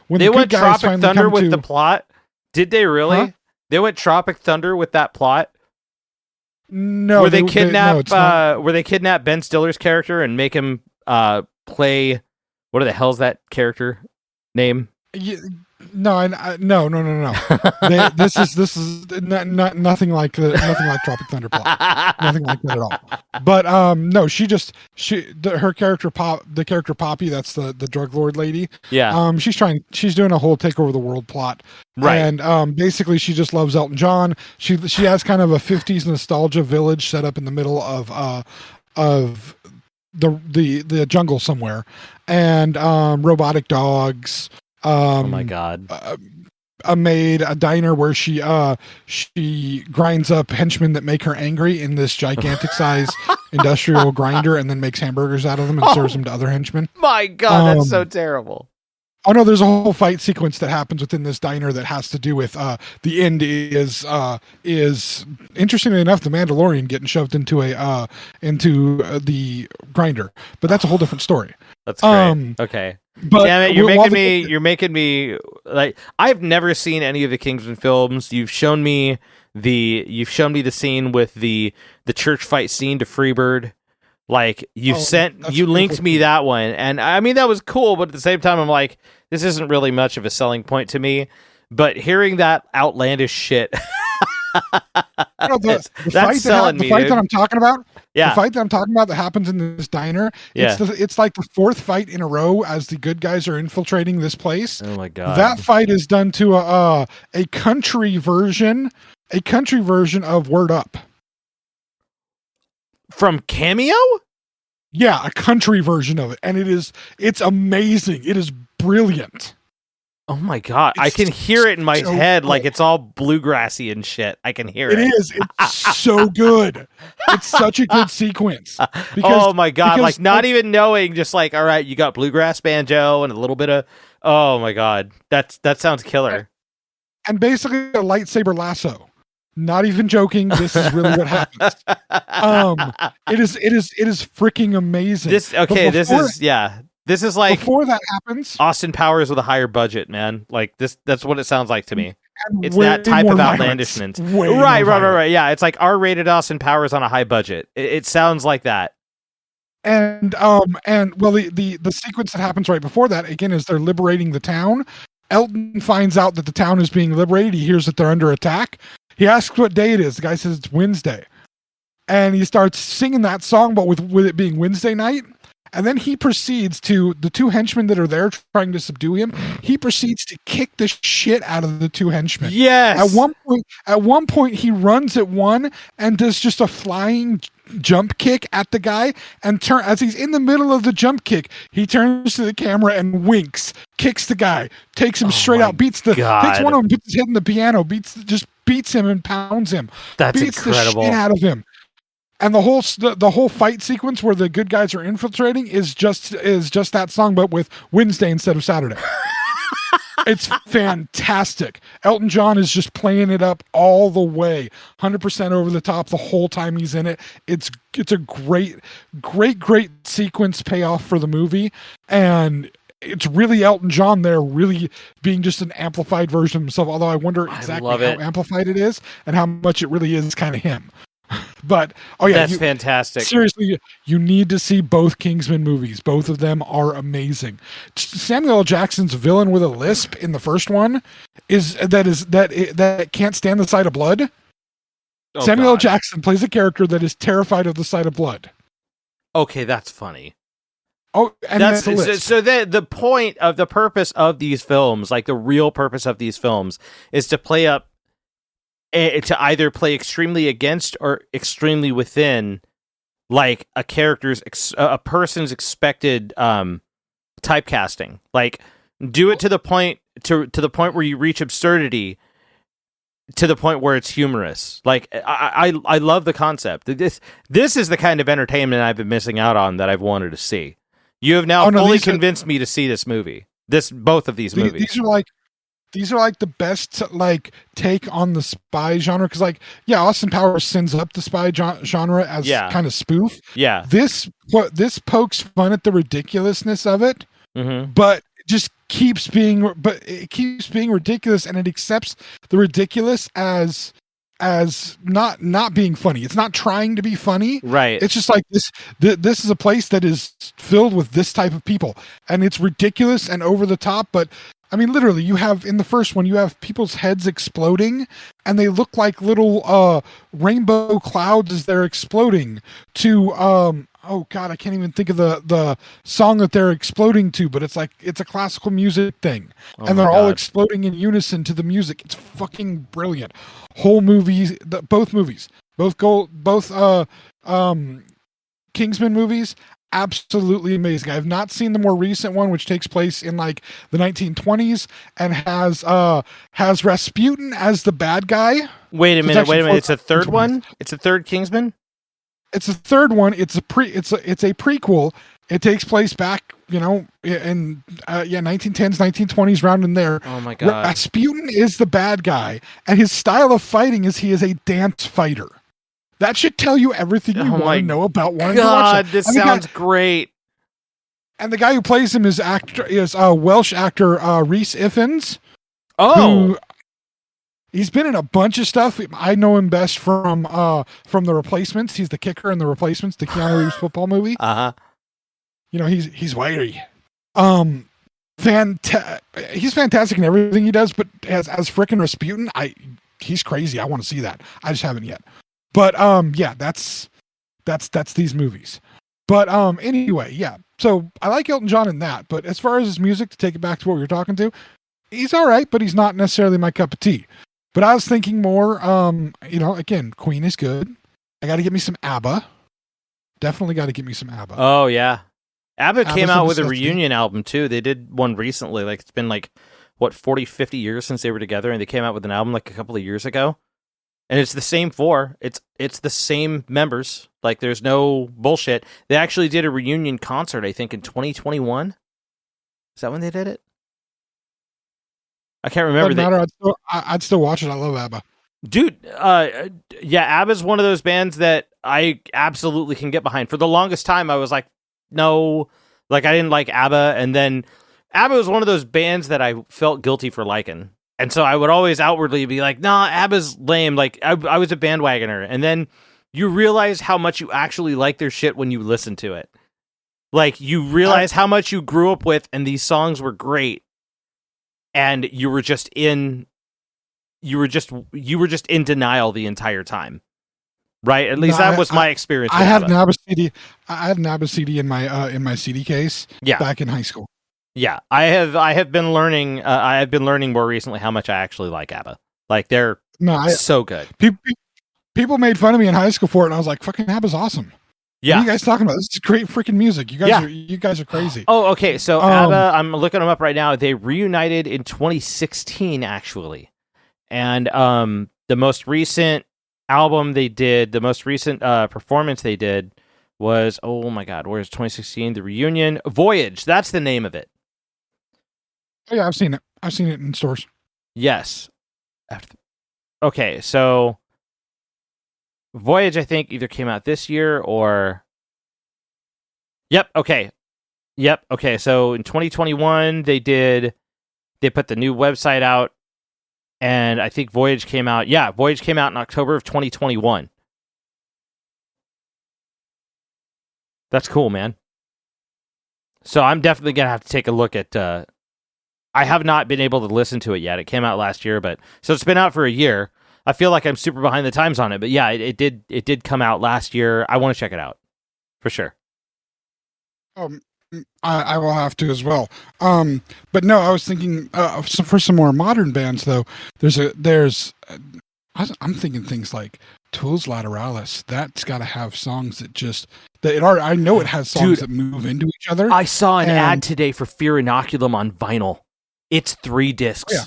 C: they went Tropic Thunder with the plot, did they really? Huh? They went Tropic Thunder with that plot.
B: No,
C: where they kidnap Ben Stiller's character and make him play. What the hell's that character name?
B: No. This is nothing like Tropic Thunder plot. Nothing like that at all. But no, her character the character Poppy, that's the drug lord lady.
C: Yeah.
B: She's doing a whole take over the world plot.
C: Right.
B: And basically she just loves Elton John. She has kind of a 50s nostalgia village set up in the middle of the jungle somewhere, and robotic dogs.
C: Oh my god!
B: A diner where she grinds up henchmen that make her angry in this gigantic size industrial grinder, and then makes hamburgers out of them and serves them to other henchmen.
C: My god, that's so terrible.
B: Oh no, there's a whole fight sequence that happens within this diner that has to do with the end is interestingly enough the Mandalorian getting shoved into the grinder, but that's a whole different story.
C: That's great. Okay.
B: But
C: damn it, you're making me like I've never seen any of the Kingsman films. You've shown me the scene with the church fight scene to Freebird. Like you linked me that one, and I mean that was cool, but at the same time I'm like, this isn't really much of a selling point to me. But hearing that outlandish shit,
B: the
C: that's selling me.
B: The fight that I'm talking about,
C: Yeah.
B: The fight that I'm talking about that happens in this diner,
C: Yeah.
B: it's like the fourth fight in a row as the good guys are infiltrating this place.
C: Oh my god.
B: That fight is done to a country version of Word Up.
C: From Cameo?
B: Yeah, a country version of it, and it's amazing. It is brilliant.
C: Oh my god. I can hear it in my head like it's all bluegrassy and shit. I can hear it.
B: It is. It's so good. It's such a good sequence.
C: Oh my god. Like not even knowing, just like, all right, you got bluegrass banjo and a little bit of, oh my god. That sounds killer.
B: And basically a lightsaber lasso. Not even joking. This is really what happens. It is freaking amazing. This
C: is like
B: before that happens,
C: Austin Powers with a higher budget, man. Like that's what it sounds like to me. It's
B: way
C: that type
B: more
C: of
B: violence.
C: outlandishness.
B: Way
C: Right.
B: more violence.
C: Yeah, it's like R-rated Austin Powers on a high budget. It sounds like that.
B: And well, the sequence that happens right before that again is they're liberating the town. Elton finds out that the town is being liberated. He hears that they're under attack. He asks what day it is. The guy says it's Wednesday, and he starts singing that song, but with it being Wednesday night. And then he proceeds to, the two henchmen that are there trying to subdue him, he proceeds to kick the shit out of the two henchmen.
C: Yes.
B: At one point he runs at one and does just a flying jump kick at the guy, and as he's in the middle of the jump kick, he turns to the camera and winks, kicks the guy, takes him straight out, takes one of them, puts his head in the piano, beats him and pounds him.
C: That's
B: beats
C: incredible.
B: The shit out of him. And the whole fight sequence where the good guys are infiltrating is just that song, but with Wednesday instead of Saturday. It's fantastic. Elton John is just playing it up all the way, 100% over the top the whole time he's in it. It's a great sequence payoff for the movie, and it's really Elton John there, really being just an amplified version of himself. Although I wonder exactly how amplified it is and how much it really is kind of him. But
C: that's fantastic.
B: Seriously, you need to see both Kingsman movies. Both of them are amazing. Samuel L. Jackson's villain with a lisp in the first one that can't stand the sight of blood.
C: Oh,
B: Samuel L. Jackson plays a character that is terrified of the sight of blood.
C: Okay, that's funny.
B: Oh, and
C: that's so. The point of the purpose of these films, like the real purpose of these films, is to play up. To either play extremely against or extremely within, like a person's expected typecasting. Like, do it to the point where you reach absurdity, to the point where it's humorous. Like, I love the concept. This is the kind of entertainment I've been missing out on that I've wanted to see. You have now fully convinced me to see this movie. Both of these movies.
B: These are like the best take on the spy genre, because Austin Powers sends up the spy genre as kind of spoof.
C: Yeah,
B: this pokes fun at the ridiculousness of it, but it keeps being ridiculous, and it accepts the ridiculous as not being funny. It's not trying to be funny.
C: Right.
B: It's just like this. This is a place that is filled with this type of people, and it's ridiculous and over the top, but. I mean, literally, you have, in the first one, you have people's heads exploding, and they look like little rainbow clouds as they're exploding to, oh God, I can't even think of the song that they're exploding to, but it's a classical music thing. And they're all exploding in unison to the music. It's fucking brilliant. Whole movies, both Kingsman movies, absolutely amazing. I've not seen the more recent one, which takes place in the 1920s and has Rasputin as the bad guy.
C: Wait a minute. It's a third one. It's a third Kingsman.
B: It's a third one. It's a prequel. It takes place back, in 1910s, 1920s, round in there.
C: Oh my God.
B: Rasputin is the bad guy, and his style of fighting is he is a dance fighter. That should tell you everything you want to know about wanting to watch it.
C: This sounds great.
B: And the guy who plays him is Welsh actor Rhys Ifans.
C: Oh,
B: he's been in a bunch of stuff. I know him best from The Replacements. He's the kicker in The Replacements, the Keanu Reeves football movie. He's wiry. He's fantastic in everything he does. But as frickin' Rasputin, he's crazy. I want to see that. I just haven't yet. But that's That's these movies. But anyway, yeah. So I like Elton John in that. But as far as his music, to take it back to what we were talking to, he's all right, but he's not necessarily my cup of tea. But I was thinking more, again, Queen is good. I got to get me some ABBA. Definitely got to get me some ABBA.
C: Oh, yeah. ABBA
B: ABBA's
C: came
B: a
C: out with a
B: necessity.
C: reunion album, too. They did one recently. Like, it's been, 40, 50 years since they were together, and they came out with an album, a couple of years ago. And it's the same four. It's the same members. Like, there's no bullshit. They actually did a reunion concert, I think, in 2021. Is that when they did it? I can't remember.
B: Doesn't matter. I'd still watch it. I love ABBA.
C: Dude, yeah, ABBA's one of those bands that I absolutely can get behind. For the longest time, I was like, no, I didn't like ABBA. And then ABBA was one of those bands that I felt guilty for liking. And so I would always outwardly be like, nah, ABBA's lame. I was a bandwagoner. And then you realize how much you actually like their shit when you listen to it. You realize how much you grew up with, and these songs were great. And you were just in denial the entire time. Right? At least that was my experience.
B: I had an ABBA CD. I had an ABBA CD in my CD case back in high school.
C: Yeah, I have been learning. I have been learning more recently how much I actually like ABBA. They're so good.
B: People made fun of me in high school for it, and I was like, "Fucking ABBA's awesome."
C: Yeah,
B: what are you guys talking about? This is great freaking music. You guys are crazy.
C: Oh, okay. So ABBA, I'm looking them up right now. They reunited in 2016, actually, and the most recent album they did, the most recent performance they did was, oh my God, where's 2016? The reunion, Voyage. That's the name of it.
B: Oh, yeah, I've seen it. I've seen it in stores.
C: Yes. Okay, so Voyage, I think, either came out this year or... Yep, okay. So in 2021, they put the new website out, and I think Voyage came out... Yeah, Voyage came out in October of 2021. That's cool, man. So I'm definitely going to have to take a look at... I have not been able to listen to it yet. It came out last year, so it's been out for a year. I feel like I'm super behind the times on it, but yeah, it did come out last year. I want to check it out for sure.
B: I will have to as well. But no, I was thinking for some more modern bands though. I'm thinking things like Tool's Lateralis. That's got to have songs I know it has songs that move into each other.
C: I saw an ad today for Fear Inoculum on vinyl. It's 3 discs.
B: Yeah.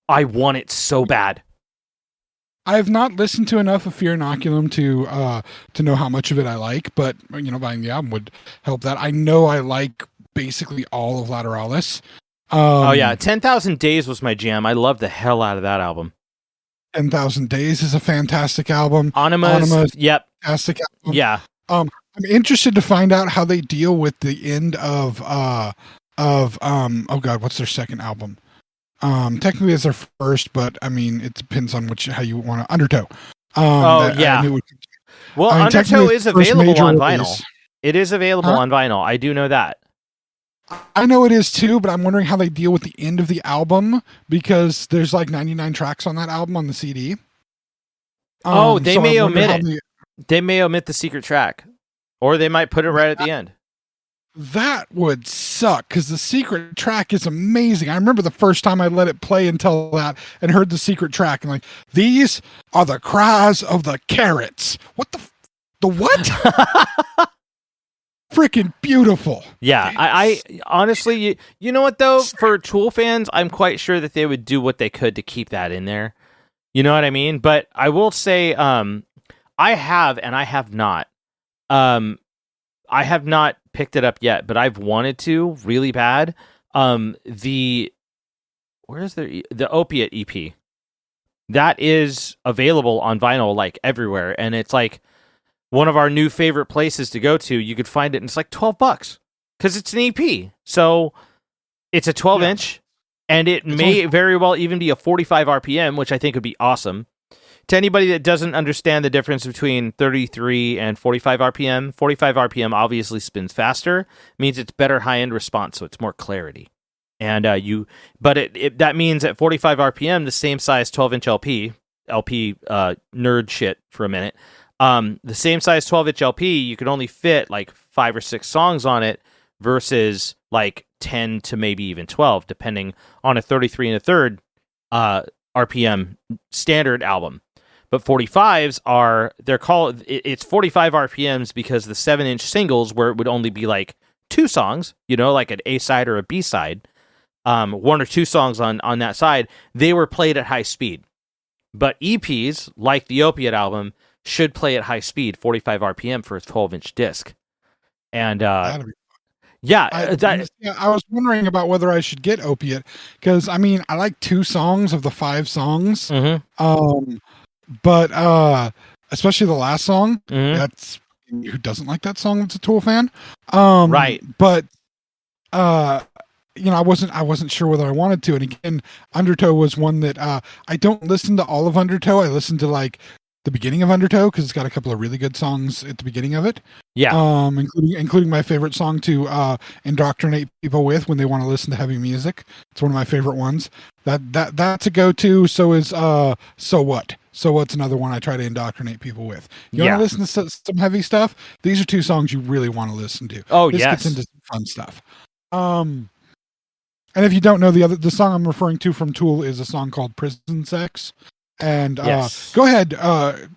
C: I want it so bad.
B: I have not listened to enough of Fear Inoculum to know how much of it I like, but buying the album would help that. I know I like basically all of Lateralis.
C: 10,000 Days was my jam. I love the hell out of that album.
B: 10,000 Days is a fantastic album.
C: Anima, yep.
B: Fantastic album.
C: Yeah.
B: I'm interested to find out how they deal with the end of oh God, what's their second album? Technically it's their first, but I mean it depends on how you want to Undertow.
C: Undertow is available on vinyl. It is available on vinyl. I do know that.
B: I know it is too, but I'm wondering how they deal with the end of the album because there's 99 tracks on that album on the CD.
C: They may omit it. They may omit the secret track, or they might put it right at the end.
B: That would suck because the secret track is amazing. I remember the first time I let it play until that and heard the secret track and these are the cries of the carrots. What the what? Freaking beautiful.
C: Yeah, I honestly, you know what though? For Tool fans, I'm quite sure that they would do what they could to keep that in there. You know what I mean? But I will say, I have and I have not. I have not picked it up yet, but I've wanted to really bad. The Opiate EP that is available on vinyl everywhere, and it's one of our new favorite places to go to. You could find it, and it's $12 because it's an EP. So it's a 12-inch, and it may very well even be a 45 RPM, which I think would be awesome. To anybody that doesn't understand the difference between 33 and 45 RPM, 45 RPM obviously spins faster, means it's better high-end response, so it's more clarity. And that means at 45 RPM, the same size 12-inch LP nerd shit for a minute, The same size 12-inch LP, you could only fit like 5 or 6 songs on it versus like 10 to maybe even 12, depending on a 33 and a third RPM standard album. But 45s it's 45 RPMs because the 7-inch singles, where it would only be like 2 songs, like an A side or a B side, 1 or 2 songs on that side, they were played at high speed. But EPs, like the Opiate album, should play at high speed, 45 RPM for a 12-inch disc. And
B: I was wondering about whether I should get Opiate, because I like 2 songs of the 5 songs.
C: Mm-hmm.
B: But especially the last song,
C: Mm-hmm.
B: that's who doesn't like that song that's a Tool fan.
C: Right.
B: But I wasn't sure whether I wanted to. And again, Undertow was one that I don't listen to all of Undertow. I listen to like the beginning of Undertow because it's got a couple of really good songs at the beginning of it.
C: Yeah.
B: Including my favorite song to indoctrinate people with when they want to listen to heavy music. It's one of my favorite ones. That's a go-to. So is So What? So What's another one I try to indoctrinate people with. You want to listen to some heavy stuff? These are 2 songs you really want to listen to.
C: Oh,
B: this
C: yes.
B: gets into some fun stuff. And if you don't know, the song I'm referring to from Tool is a song called Prison Sex. And go ahead,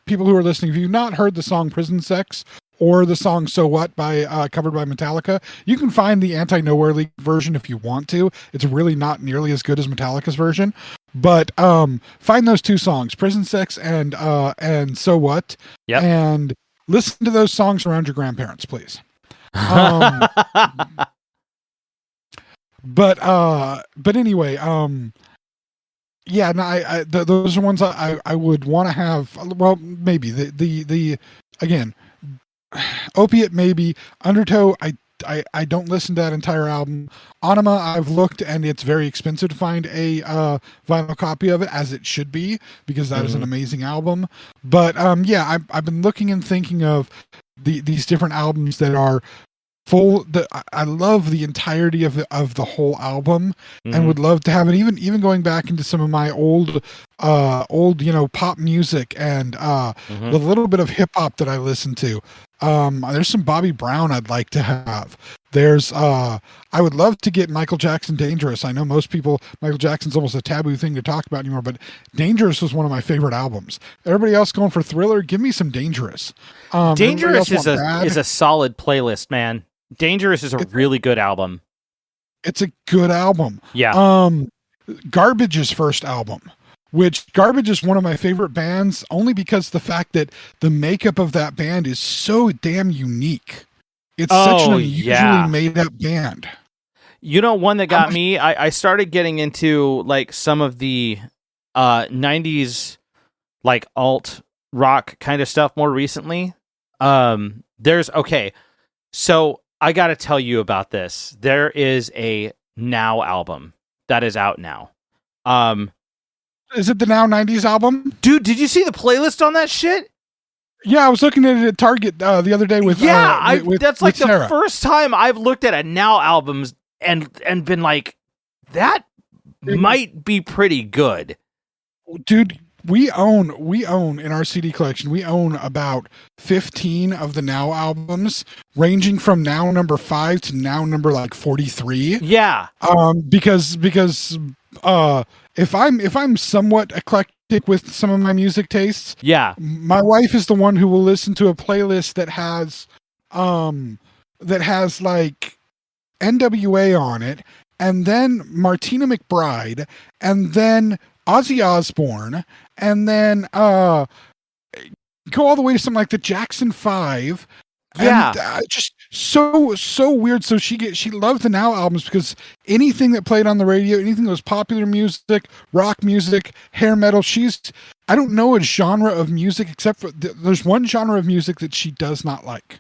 B: people who are listening, if you've not heard the song Prison Sex or the song So What by covered by Metallica, you can find the Anti-Nowhere League version if you want to. It's really not nearly as good as Metallica's version. But find those 2 songs, Prison Sex and So What, and listen to those songs around your grandparents, please. But anyway, those are ones I would want to have. Well, maybe the again, Opiate maybe. Undertow, I don't listen to that entire album. Anima, I've looked and it's very expensive to find a vinyl copy of it, as it should be, because that is an amazing album. But I've been looking and thinking of these different albums that are full. I love the entirety of the whole album, and would love to have it. Even going back into some of my old pop music and the little bit of hip hop that I listen to. There's some Bobby Brown I'd like to have. There's I would love to get Michael Jackson Dangerous. I know most people, Michael Jackson's almost a taboo thing to talk about anymore, but Dangerous was one of my favorite albums. Everybody else going for Thriller, give me some Dangerous.
C: Dangerous is a solid playlist, man. Dangerous is a really good album.
B: It's a good album.
C: Yeah.
B: Garbage's first album, which Garbage is one of my favorite bands, only because the fact that the makeup of that band is so damn unique. It's such an unusually made up band.
C: One that got me, I started getting into like some of the 90s like alt rock kind of stuff more recently. So I got to tell you about this. There is a Now album that is out now.
B: Is it the Now 90s album?
C: Dude, did you see the playlist on that shit?
B: Yeah, I was looking at it at Target the other day with
C: that's like
B: Sarah.
C: The first time I've looked at a Now albums and been like, that might be pretty good.
B: Dude, we own in our CD collection, we own about 15 of the Now albums, ranging from Now number 5 to Now number like 43.
C: Yeah.
B: Because if I'm somewhat eclectic with some of my music tastes, my wife is the one who will listen to a playlist that has like NWA on it, and then Martina McBride, and then Ozzy Osbourne, and then go all the way to something like the Jackson 5.
C: Yeah.
B: And, just so weird. So she loved the Now albums because anything that played on the radio, anything that was popular music, rock music, hair metal, I don't know a genre of music except for there's one genre of music that she does not like.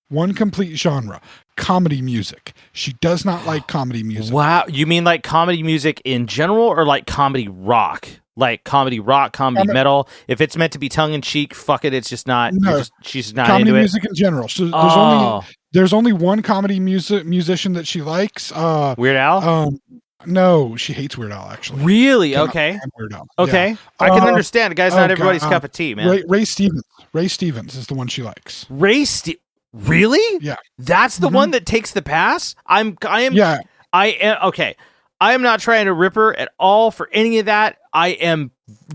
B: One complete genre. Comedy music. She does not like comedy music.
C: Wow. You mean like comedy music in general, or like comedy rock? Like comedy rock, comedy metal. If it's meant to be tongue in cheek, fuck it. It's just not.
B: No,
C: she's not
B: comedy
C: into
B: music
C: it.
B: in general. So there's only one comedy musician that she likes.
C: Weird Al.
B: No, she hates Weird Al, actually.
C: Really?
B: Cannot
C: Okay.
B: stand Weird Al.
C: Okay.
B: Yeah.
C: I can understand. The guy's not everybody's
B: God.
C: cup of tea, man.
B: Ray Stevens. Ray Stevens is the one she likes.
C: Really?
B: Yeah.
C: That's the one that takes the pass? I am okay. I am not trying to rip her at all for any of that. I am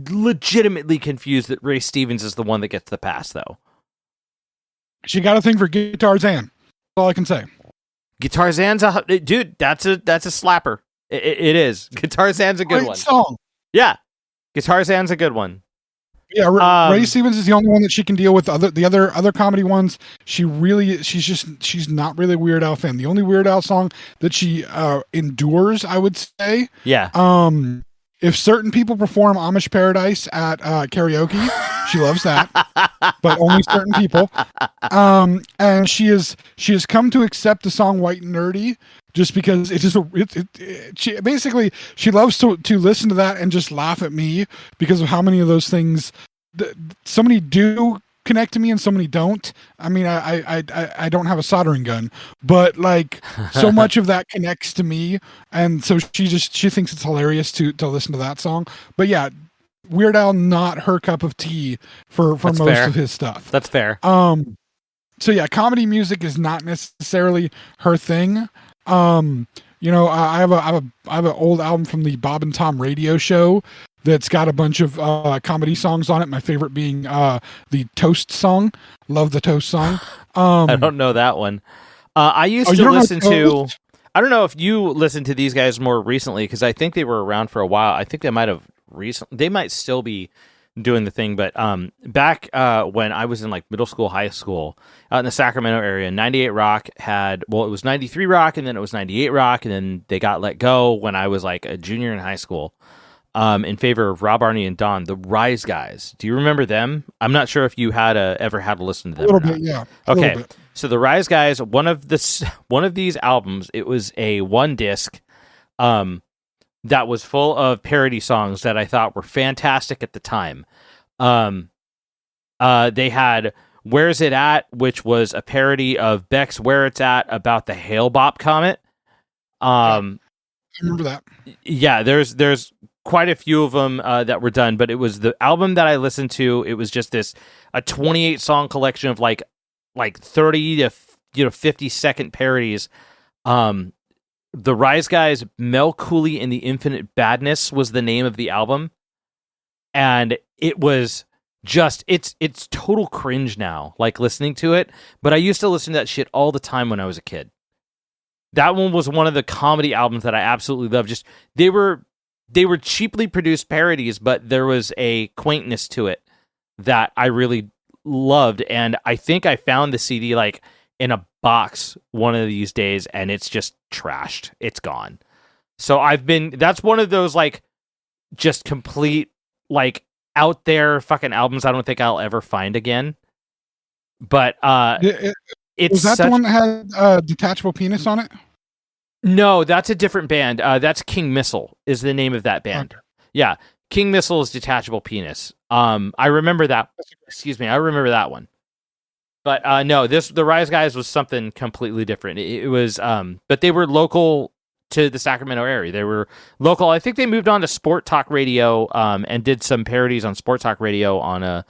C: legitimately confused that Ray Stevens is the one that gets the pass, though.
B: She got a thing for Guitar Zan. That's all I can say.
C: Guitar Zan's dude. That's a slapper. It is. Guitar Zan's a good one.
B: Song.
C: Yeah, Guitar Zan's a good one.
B: Yeah, Ray Stevens is the only one that she can deal with. The other comedy ones, she's not really a Weird Al fan. The only Weird Al song that she endures, I would say.
C: Yeah.
B: If certain people perform Amish Paradise at karaoke, she loves that, but only certain people. And she has come to accept the song "White and Nerdy" just because she loves to listen to that and just laugh at me because of how many of those things so many do connect to me and so many don't. I mean, I don't have a soldering gun, but like so much of that connects to me, and so she thinks it's hilarious to listen to that song. But yeah, Weird Al, not her cup of tea for most of his stuff.
C: That's fair.
B: So yeah, comedy music is not necessarily her thing. I have an old album from the Bob and Tom radio show that's got a bunch of comedy songs on it. My favorite being the Toast song. Love the Toast song.
C: I don't know that one. I used to listen to... I don't know if you listened to these guys more recently, because I think they were around for a while. I think they might have they might still be doing the thing, but back when I was in like middle school, high school, out in the Sacramento area, 98 Rock it was 93 Rock, and then it was 98 Rock, and then they got let go when I was like a junior in high school. In favor of Rob, Arnie, and Don, the Rise Guys. Do you remember them? I'm not sure if you had ever had to listen to them.
B: A little bit, yeah.
C: Okay, so the Rise Guys, one of these albums, it was a one disc, that was full of parody songs that I thought were fantastic at the time. They had "Where's It At," which was a parody of Beck's "Where It's At" about the Hale-Bopp comet.
B: I remember that.
C: Yeah, there's quite a few of them that were done, but it was the album that I listened to. It was just a 28 song collection of like 30 to 50 second parodies. The Rise Guys, Mel Cooley and the Infinite Badness was the name of the album, and it was just it's total cringe now, like listening to it. But I used to listen to that shit all the time when I was a kid. That one was one of the comedy albums that I absolutely loved. Just they were cheaply produced parodies, but there was a quaintness to it that I really loved. And I think I found the CD like in a box one of these days, and it's just trashed. It's gone. So that's one of those like just complete like out there fucking albums I don't think I'll ever find again. But
B: was that the one that had a detachable penis on it?
C: No, that's a different band. That's King Missile is the name of that band. Okay. Yeah, King Missile is Detachable Penis. I remember that. Excuse me, I remember that one. But no, the Rise Guys was something completely different. It was, but they were local to the Sacramento area. They were local. I think they moved on to Sport Talk Radio and did some parodies on Sport Talk Radio on a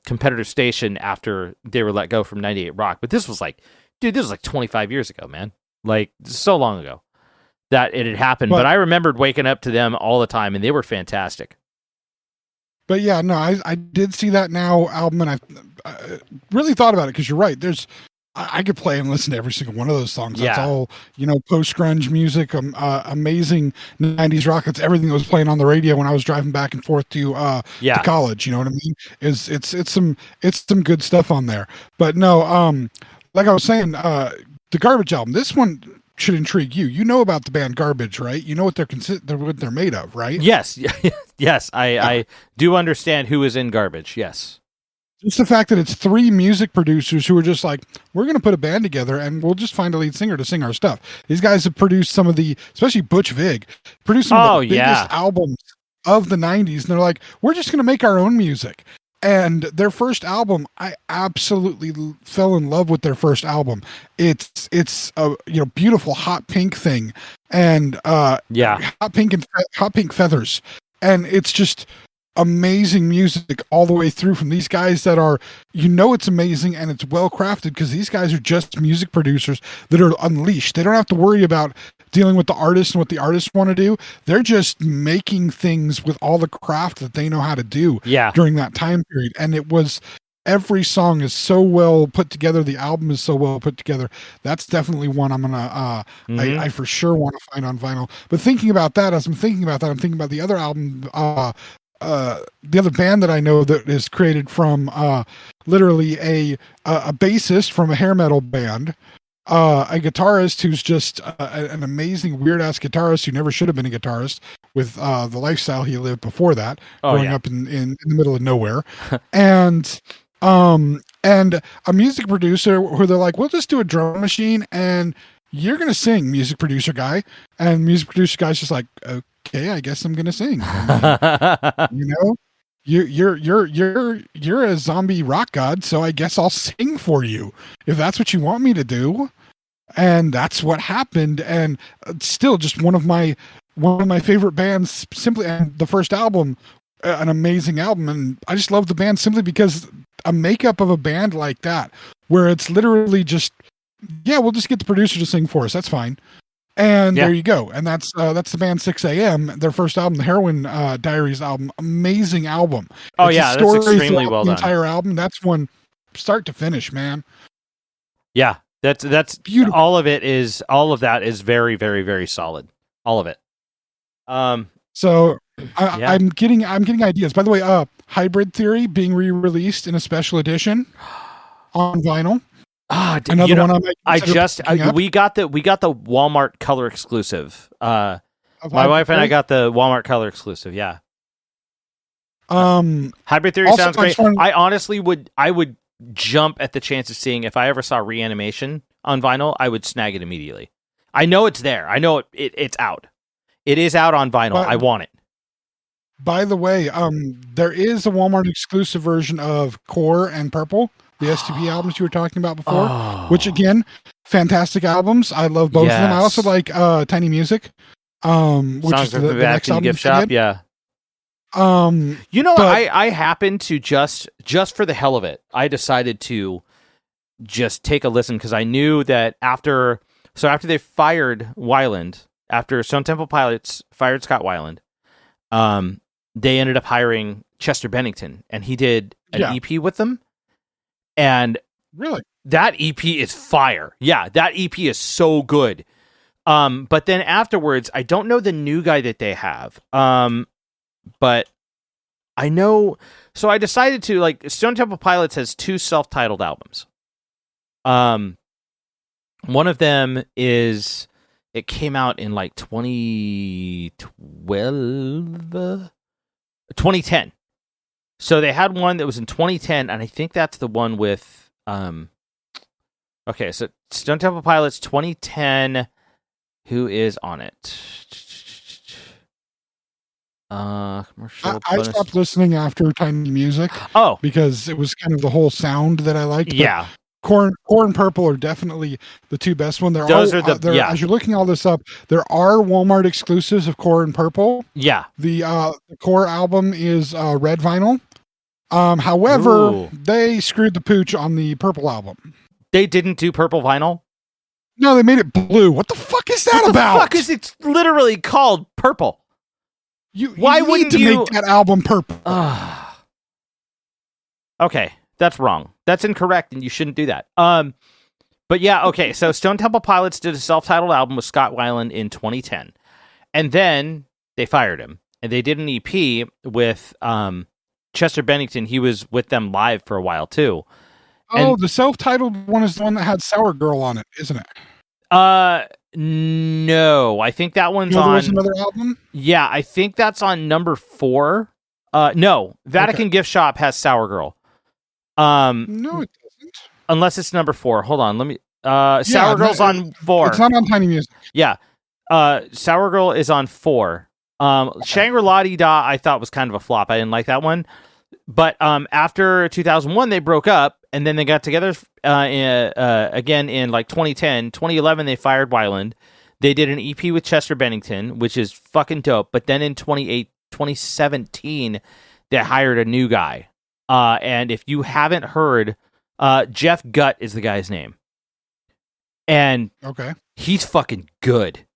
C: competitor station after they were let go from 98 Rock. But this was like 25 years ago, man. Like so long ago that it had happened. But I remembered waking up to them all the time, and they were fantastic.
B: But yeah, no, I did see that Now album, and I really thought about it, because you're right. I could play and listen to every single one of those songs. That's all, post grunge music, amazing 90s rock. It's everything that was playing on the radio when I was driving back and forth to college. You know what I mean? It's some good stuff on there. But no, like I was saying, the Garbage album, this one should intrigue you. You know about the band Garbage, right? You know what they're made of, right?
C: Yes. Yes. I do understand who is in Garbage. Yes.
B: Just the fact that it's 3 music producers who are just like, we're going to put a band together and we'll just find a lead singer to sing our stuff. These guys have produced some of especially Butch Vig, produced some of the biggest albums of the 90s. And they're like, we're just going to make our own music. And their first album, I absolutely fell in love with their first album. It's a beautiful hot pink thing and
C: Yeah.
B: Hot Pink Feathers, and it's just amazing music all the way through from these guys that are, it's amazing and it's well crafted because these guys are just music producers that are unleashed. They don't have to worry about dealing with the artist and what the artists want to do. They're just making things with all the craft that they know how to do during that time period. And every song is so well put together. The album is so well put together. That's definitely one I'm gonna I for sure want to find on vinyl. But thinking about that, as I'm thinking about that, I'm thinking about the other album, the other band that I know that is created from literally a bassist from a hair metal band, a guitarist who's just an amazing weird ass guitarist who never should have been a guitarist with the lifestyle he lived before that, growing up in the middle of nowhere, and a music producer who they're like, we'll just do a drum machine and you're gonna sing, music producer guy, and music producer guy's just like, okay, I guess I'm gonna sing. I mean, you're a zombie rock god, so I guess I'll sing for you if that's what you want me to do. And that's what happened. And still, just one of my favorite bands. Simply, and the first album, an amazing album, and I just love the band simply because a makeup of a band like that, where it's literally just, we'll just get the producer to sing for us. That's fine. And there you go. And that's the band 6 a.m. Their first album, the Heroin Diaries album. Amazing album. It's
C: that's extremely well done.
B: The entire album. That's one start to finish, man.
C: Yeah, that's beautiful. All of that is very, very, very solid. All of it.
B: So I'm getting ideas. By the way, Hybrid Theory being re-released in a special edition on vinyl. Another one
C: we got the Walmart color exclusive. My wife and I got the Walmart color exclusive. Yeah. Hybrid Theory sounds great. I honestly would jump at the chance of seeing, if I ever saw Reanimation on vinyl, I would snag it immediately. I know it's there. I know it's out. It is out on vinyl. I want it.
B: By the way, there is a Walmart exclusive version of Core and Purple, the STP albums you were talking about before, which again, fantastic albums. I love both of them. I also like Tiny Music, which
C: Songs
B: is the next album
C: gift shop. Yeah. I happened to just for the hell of it, I decided to just take a listen because I knew that after they fired Weiland, after Stone Temple Pilots fired Scott Weiland, they ended up hiring Chester Bennington, and he did an EP with them. And
B: really,
C: that EP is fire. Yeah, that EP is so good. But then afterwards, I don't know the new guy that they have. But I know, so I decided to, like, Stone Temple Pilots has 2 self-titled albums. One of them it came out in like 2010. So they had one that was in 2010, and I think that's the one with, okay, so Stone Temple Pilots 2010, who is on it? Commercial
B: I stopped listening after Tiny Music. Because it was kind of the whole sound that I liked.
C: Yeah.
B: Core and Purple are definitely the 2 best ones. As you're looking all this up, there are Walmart exclusives of Core and Purple.
C: Yeah.
B: The Core album is red vinyl. However, they screwed the pooch on the Purple album.
C: They didn't do purple vinyl?
B: No, they made it blue. What the fuck is that about?
C: What the fuck is it literally called purple?
B: Why wouldn't you make that album purple?
C: Okay, that's wrong. That's incorrect, and you shouldn't do that. But yeah, okay. So Stone Temple Pilots did a self-titled album with Scott Weiland in 2010, and then they fired him, and they did an EP with Chester Bennington. He was with them live for a while too.
B: The self-titled one is the one that had Sour Girl on it, isn't it?
C: No, I think that one's on.
B: There's another album.
C: Yeah, I think that's on number 4. No, Vatican Gift Shop has Sour Girl.
B: No, it doesn't.
C: Unless it's number 4. Hold on, let me. Sour Girl's on 4.
B: It's not on Tiny Music.
C: Yeah, Sour Girl is on 4. Shangri-La-Dee-Da I thought was kind of a flop. I didn't like that one. But after 2001, they broke up, and then they got together again in like 2010. 2011, they fired Weiland. They did an EP with Chester Bennington, which is fucking dope. But then in 2017, they hired a new guy. And if you haven't heard, Jeff Gutt is the guy's name. And
B: Okay.
C: he's fucking good.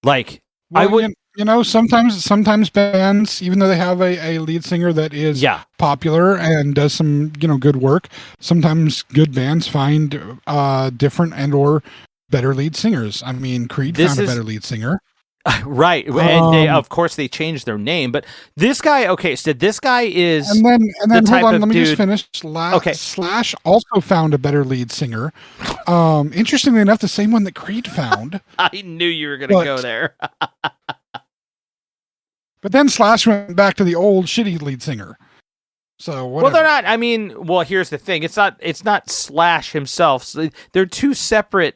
C: Like,
B: Well,
C: I would...
B: sometimes bands, even though they have a lead singer that is popular and does some, good work, sometimes good bands find different and or better lead singers. I mean, Creed found a better lead singer.
C: Right. And they, of course, they changed their name. But this guy, okay, so this guy is...
B: And then hold on, let me
C: dude...
B: just finish. Slash also found a better lead singer. Interestingly enough, the same one that Creed found.
C: I knew you were going to go there.
B: But then Slash went back to the old shitty lead singer. So whatever.
C: Well, they're not. I mean, here's the thing. It's not Slash himself. So they're two separate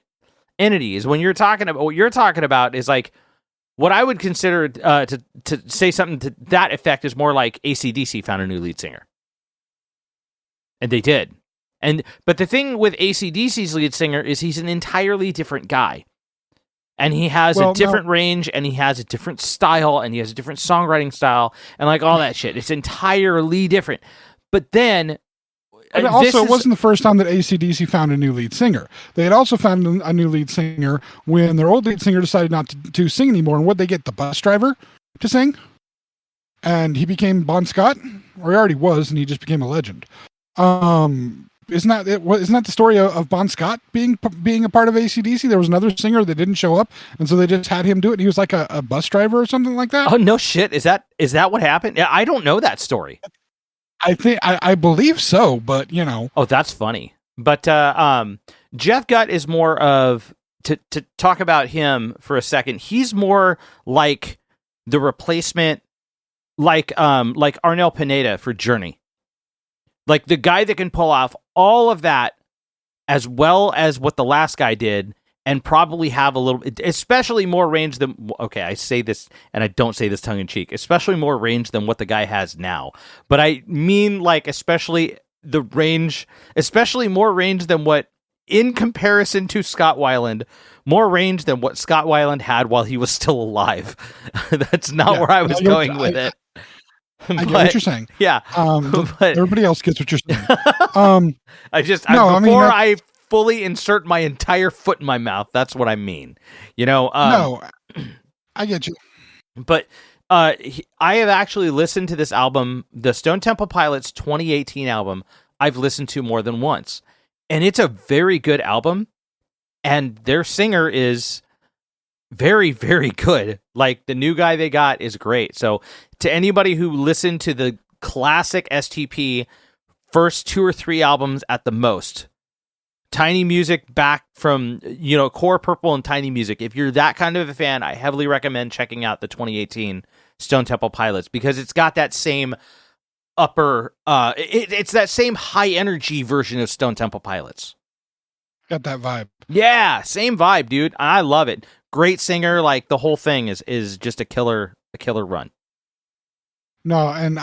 C: entities. When you're talking about what you're talking about is like what I would consider to say something to that effect is more like AC/DC found a new lead singer, and they did. But the thing with AC/DC's lead singer is he's an entirely different guy. And he has a different range, and he has a different style, and he has a different songwriting style, and like all that shit. It's entirely different. But then...
B: And also, it wasn't the first time that AC/DC found a new lead singer. They had also found a new lead singer when their old lead singer decided not to sing anymore. And what'd they get? The bus driver to sing? And he became Bon Scott? Or he already was, and he just became a legend. Isn't that the story of Bon Scott being a part of AC/DC? There was another singer that didn't show up, and so they just had him do it. And he was like a bus driver or something like that.
C: Oh no shit! Is that what happened? I don't know that story.
B: I believe so, but
C: Oh, that's funny. But Jeff Gutt is more of to talk about him for a second. He's more like the replacement, like Arnel Pineda for Journey. Like the guy that can pull off all of that as well as what the last guy did and probably have a little, especially more range than, okay, I say this and I don't say this tongue in cheek, especially more range than what the guy has now. But I mean like especially more range than what, in comparison to Scott Weiland, more range than what Scott Weiland had while he was still alive. That's not where I was going with it.
B: I get what you're saying.
C: Yeah.
B: But everybody else gets what you're saying.
C: I fully insert my entire foot in my mouth, that's what I mean.
B: No, I get you.
C: But I have actually listened to this album, the Stone Temple Pilots 2018 album, I've listened to more than once. And it's a very good album. And their singer is very, very good. Like the new guy they got is great. So to anybody who listened to the classic STP first 2 or 3 albums at the most, Tiny Music back from, Core Purple and Tiny Music, if you're that kind of a fan, I heavily recommend checking out the 2018 Stone Temple Pilots because it's got that same it's that same high energy version of Stone Temple Pilots.
B: Got that vibe.
C: Yeah, same vibe, dude. I love it. Great singer, like the whole thing is just a killer run.
B: No, and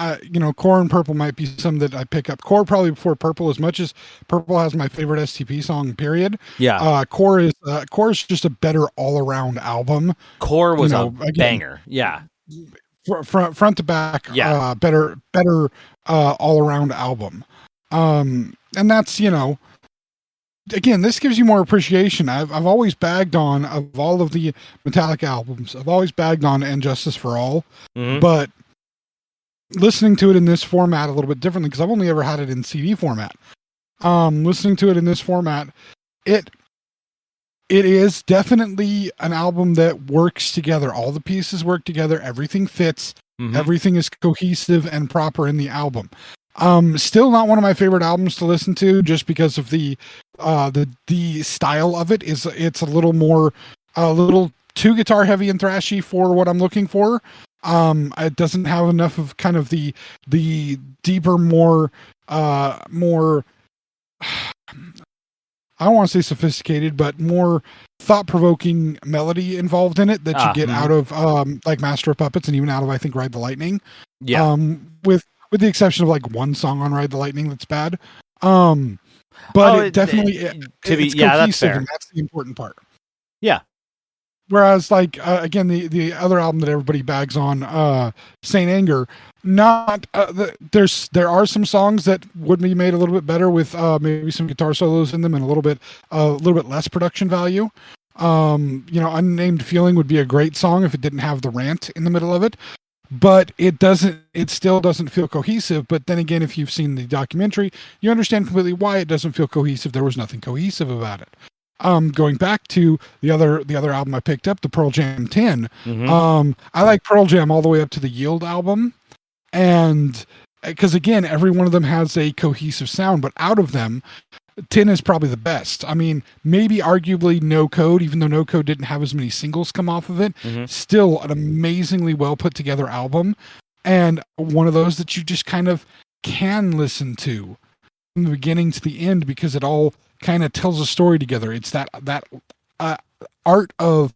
B: Core and Purple might be some that I pick up. Core probably before Purple, as much as Purple has my favorite STP song, period.
C: Yeah.
B: Core is just a better all around album.
C: Core was a banger. Yeah.
B: Front to back.
C: Yeah.
B: Better all around album. And that's, again, this gives you more appreciation. I've always bagged on, of all of the Metallica albums, I've always bagged on And Justice for All, but listening to it in this format a little bit differently, because I've only ever had it in CD format. Listening to it in this format, it is definitely an album that works together. All the pieces work together. Everything fits. Everything is cohesive and proper in the album. Still not one of my favorite albums to listen to, just because of the style of it. It's a little too guitar heavy and thrashy for what I'm looking for. It doesn't have enough of kind of the deeper, more I don't want to say sophisticated, but more thought-provoking melody involved in it that you get out of like Master of Puppets, and even out of, I think, Ride the Lightning.
C: Yeah.
B: With the exception of like one song on Ride the Lightning that's bad. But it definitely it's cohesive,
C: that's fair.
B: and that's the important part.
C: Yeah.
B: Whereas, like again, the other album that everybody bags on, Saint Anger, not there are some songs that would be made a little bit better with maybe some guitar solos in them and a little bit less production value. Unnamed Feeling would be a great song if it didn't have the rant in the middle of it, but it still doesn't feel cohesive. But then again, if you've seen the documentary, you understand completely why it doesn't feel cohesive. There was nothing cohesive about it. Going back to the other album I picked up, the Pearl Jam 10. I like Pearl Jam all the way up to the Yield album, and because again, every one of them has a cohesive sound, but out of them, 10 is probably the best. I mean, maybe arguably No Code, even though No Code didn't have as many singles come off of it, still an amazingly well put together album, and one of those that you just kind of can listen to from the beginning to the end because it all kind of tells a story together. It's that art of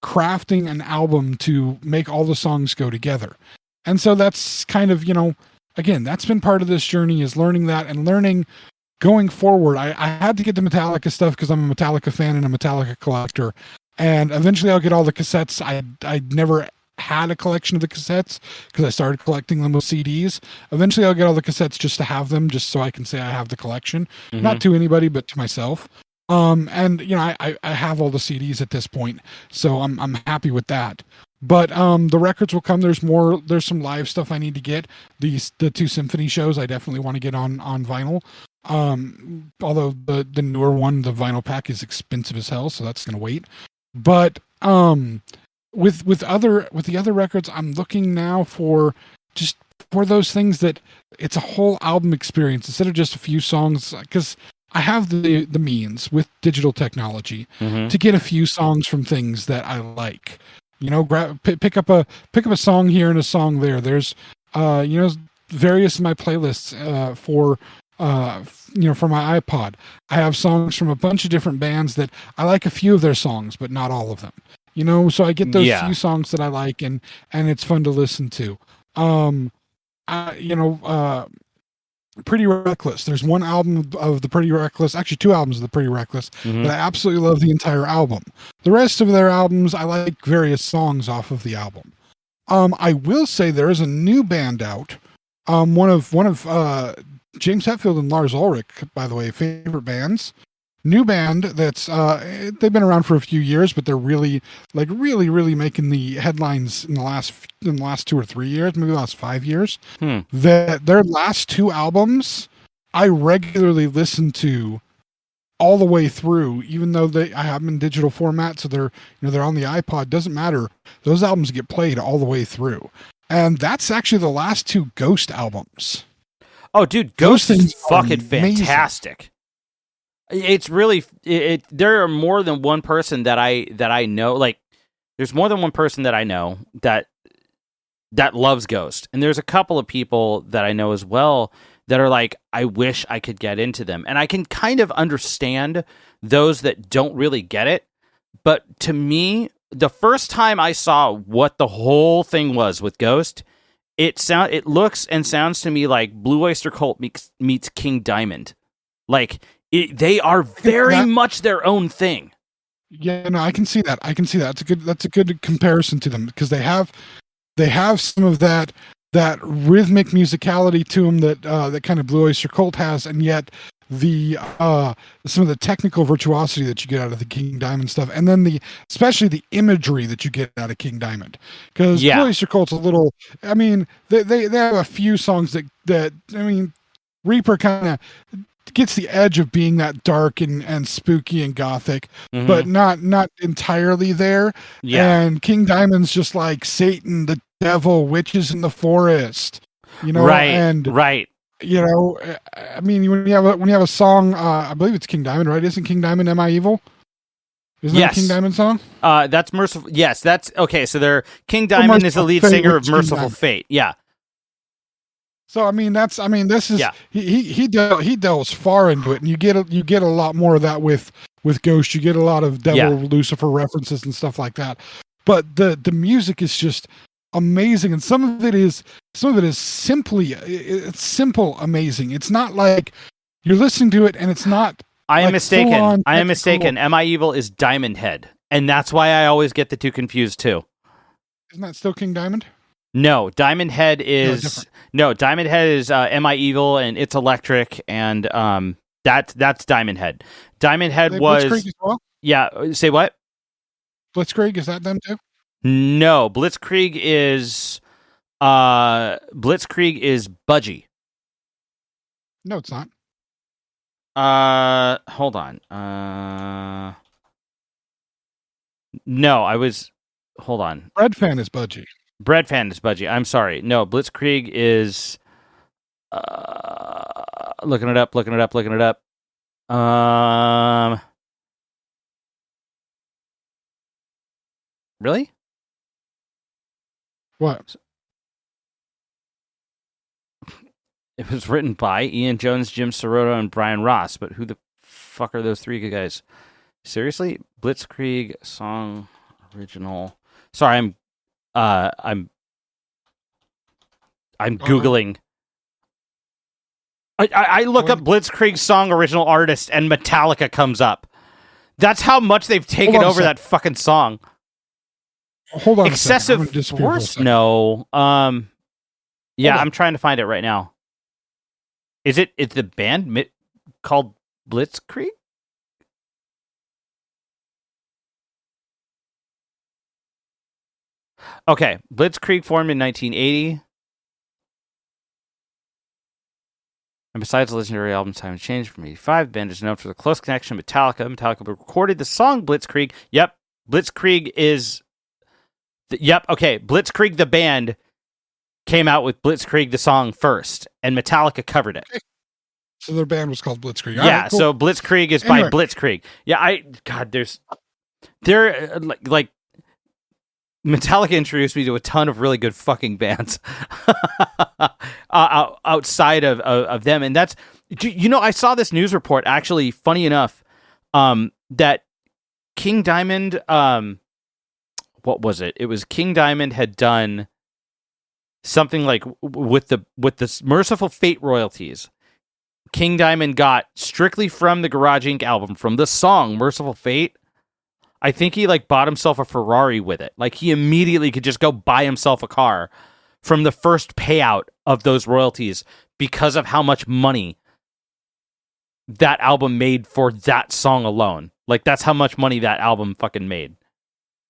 B: crafting an album to make all the songs go together. And so that's kind of, again, that's been part of this journey, is learning that and learning going forward. I had to get the Metallica stuff because I'm a Metallica fan and a Metallica collector. And eventually I'll get all the cassettes. I never had a collection of the cassettes because I started collecting them with CDs. Eventually I'll get all the cassettes just to have them, just so I can say I have the collection. Not to anybody, but to myself. I have all the CDs at this point, so I'm happy with that. But the records will come. There's some live stuff I need to get. The 2 symphony shows I definitely want to get on vinyl. Although the newer one, the vinyl pack, is expensive as hell, so that's gonna wait. But with the other records, I'm looking now for those things that it's a whole album experience instead of just a few songs, because I have the means with digital technology to get a few songs from things that I like. Pick up a song here and a song there. There's various of my playlists for my iPod. I have songs from a bunch of different bands that I like a few of their songs, but not all of them. So I get those few songs that I like, and it's fun to listen to. Pretty Reckless. There's one album of the Pretty Reckless, actually 2 albums of the Pretty Reckless, but I absolutely love the entire album. The rest of their albums, I like various songs off of the album. I will say there is a new band out. One of James Hetfield and Lars Ulrich, by the way, favorite bands. New band that's they've been around for a few years, but they're really making the headlines in the last 2 or 3 years, maybe the last 5 years. Their last 2 albums I regularly listen to all the way through, even though I have them in digital format, so they're on the iPod. Doesn't matter. Those albums get played all the way through, and that's actually the last 2 Ghost albums.
C: Oh, dude, Ghost is fucking fantastic. It's really there are more than one person that I know. Like, there's more than one person that I know that loves Ghost, and there's a couple of people that I know as well that are like, I wish I could get into them, and I can kind of understand those that don't really get it. But to me, the first time I saw what the whole thing was with Ghost, it looks and sounds to me like Blue Oyster Cult meets King Diamond. Like, they are very much their own thing.
B: Yeah, no, I can see that. That's a good comparison to them, because they have some of that rhythmic musicality to them that kind of Blue Oyster Cult has, and yet the some of the technical virtuosity that you get out of the King Diamond stuff, and then especially the imagery that you get out of King Diamond, because Blue Oyster Cult's a little. I mean, they have a few songs that Reaper kind of gets the edge of being that dark and spooky and gothic, but not entirely there. Yeah. And King Diamond's just like Satan, the devil, witches in the forest,
C: right.
B: I mean, when you have a song, I believe it's King Diamond, right? Isn't King Diamond Am I Evil? Isn't that a King Diamond song?
C: That's Merciful. Yes, that's okay. So King Diamond is the lead singer of Merciful Fate. Yeah.
B: So this is he delves far into it, and you get a lot more of that with Ghost. You get a lot of Devil Lucifer references and stuff like that. But the music is just amazing, and some of it is simply simple amazing. It's not like you're listening to it and it's not.
C: I am mistaken. Am I Evil is Diamond Head. And that's why I always get the two confused too.
B: Isn't that still King Diamond?
C: No, Diamond Head is Diamond Head is Am I Evil and It's Electric, and that's Diamond Head. Diamond Head was
B: Blitzkrieg as well?
C: Yeah. Say what?
B: Blitzkrieg, is that them too?
C: No, Blitzkrieg is Budgie.
B: No, it's not.
C: Hold on. No, hold on.
B: Bread Fan is Budgie.
C: Bread Fan is Budgie. I'm sorry. No, Blitzkrieg is looking it up. Really?
B: What?
C: It was written by Ian Jones, Jim Sirota, and Brian Ross, but who the fuck are those three guys? Seriously? Blitzkrieg song original. Sorry, I'm Googling. I look up Blitzkrieg song original artist and Metallica comes up. That's how much they've taken over that fucking song.
B: Hold on.
C: Excessive force? No. Yeah, I'm trying to find it right now. Is it the band called Blitzkrieg? Okay, Blitzkrieg formed in 1980. And besides the legendary album Time and Change from 85, the band is known for the close connection with Metallica. Metallica recorded the song Blitzkrieg. Yep, Blitzkrieg is... okay, Blitzkrieg the band came out with Blitzkrieg the song first, and Metallica covered it.
B: So their band was called Blitzkrieg.
C: Yeah, right, cool. So Blitzkrieg is by Blitzkrieg. Yeah, they're like Metallica introduced me to a ton of really good fucking bands outside of them, and that's I saw this news report actually. Funny enough, that King Diamond, what was it? It was King Diamond had done something like with the Merciful Fate royalties. King Diamond got strictly from the Garage Inc. album, from the song Merciful Fate. I think he bought himself a Ferrari with it. Like he immediately could just go buy himself a car from the first payout of those royalties because of how much money that album made for that song alone. Like that's how much money that album fucking made.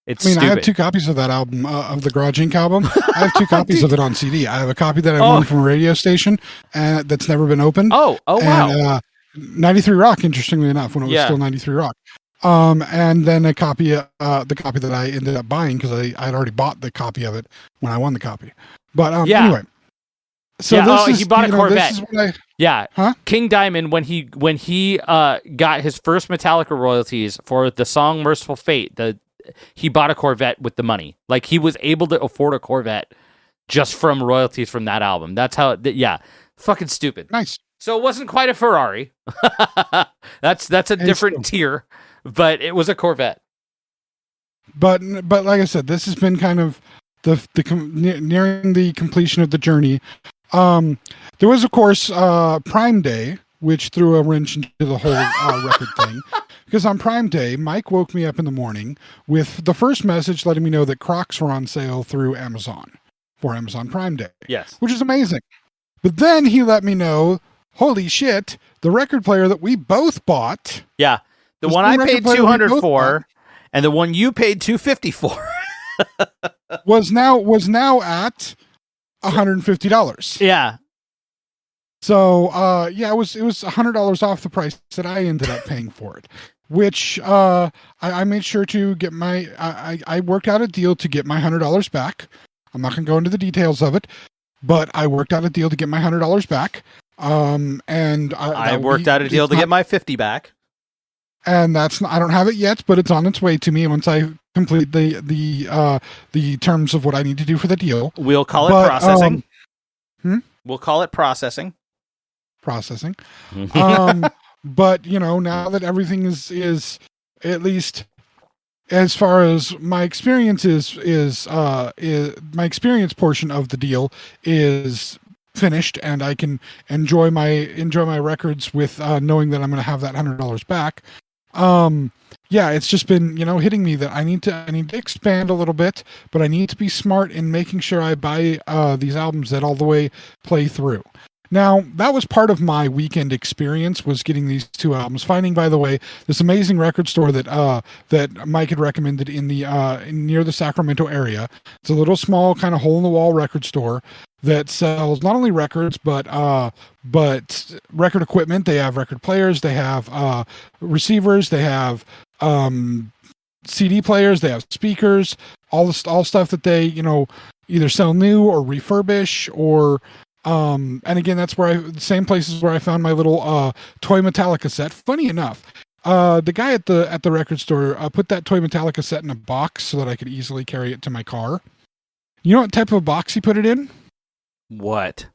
C: It's stupid.
B: I have 2 copies of that album, of the Garage Inc. album. I have 2 copies of it on CD. I have a copy that I won from a radio station that's never been opened.
C: Oh, wow.
B: 93 Rock, interestingly enough, when it was still 93 Rock. And then the copy that I ended up buying because I had already bought the copy of it when I won the copy. But anyway, so
C: he bought a Corvette.
B: Huh?
C: King Diamond when he got his first Metallica royalties for the song Merciful Fate, he bought a Corvette with the money. Like he was able to afford a Corvette just from royalties from that album. That's how. Fucking stupid.
B: Nice.
C: So it wasn't quite a Ferrari. That's a different tier. But it was a Corvette.
B: But like I said, this has been kind of nearing the completion of the journey. There was, of course, Prime Day, which threw a wrench into the whole record thing. Because on Prime Day, Mike woke me up in the morning with the first message letting me know that Crocs were on sale through Amazon for Amazon Prime Day.
C: Yes.
B: Which is amazing. But then he let me know, holy shit, the record player that we both bought.
C: Yeah. The one I paid $200 for, and the one you paid $250 for,
B: was now at $150.
C: Yeah.
B: So it was $100 off the price that I ended up paying for it, which I made sure to get I worked out a deal to get my $100 back. I'm not going to go into the details of it, but I worked out a deal to get my $100 back. And
C: I worked out a deal to get my $50 back.
B: And I don't have it yet, but it's on its way to me once I complete the terms of what I need to do for the deal.
C: We'll call it processing. We'll call it processing.
B: Processing. But now that everything is at least as far as my experience is my experience portion of the deal is finished, and I can enjoy my records with knowing that I'm going to have that $100 back. Yeah, it's just been, hitting me that I need to expand a little bit, but I need to be smart in making sure I buy these albums that all the way play through. Now, that was part of my weekend experience, was getting these two albums. Finding, by the way, this amazing record store that Mike had recommended in the near the Sacramento area. It's a little small, kind of hole in the wall record store that sells not only records but record equipment. They have record players, they have receivers, they have CD players, they have speakers, all stuff that they either sell new or refurbish or. And again, that's where the same places where I found my little toy Metallica set. Funny enough, the guy at the record store put that toy Metallica set in a box so that I could easily carry it to my car. You know what type of box he put it in?
C: What?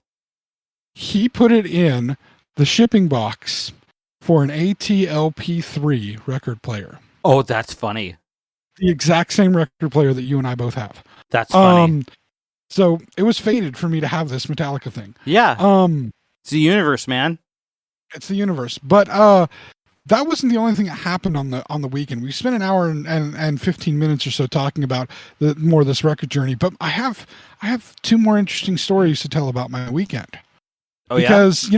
B: He put it in the shipping box for an ATLP3 record player.
C: Oh, that's funny.
B: The exact same record player that you and I both have.
C: That's funny.
B: So it was fated for me to have this Metallica thing.
C: Yeah. It's the universe, man.
B: It's the universe. But that wasn't the only thing that happened on the weekend. We spent an hour and 15 minutes or so talking about more of this record journey. But I have two more interesting stories to tell about my weekend.
C: Oh,
B: because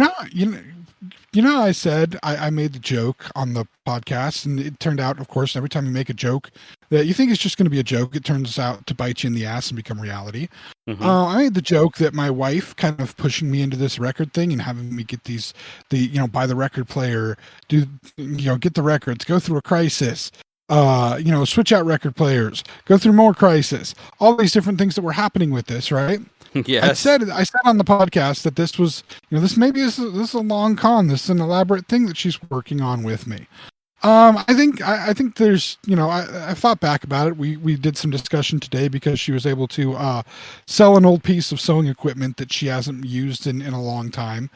B: I said I made the joke on the podcast, and it turned out, of course, every time you make a joke that you think is just going to be a joke, it turns out to bite you in the ass and become reality. Mm-hmm. I made the joke that my wife kind of pushing me into this record thing and having me get buy the record player, get the records, go through a crisis, switch out record players, go through more crisis, all these different things that were happening with this, right?
C: Yes.
B: I said on the podcast that this was, this is a long con. This is an elaborate thing that she's working on with me. I think there's, I thought back about it. We did some discussion today because she was able to sell an old piece of sewing equipment that she hasn't used in a long time.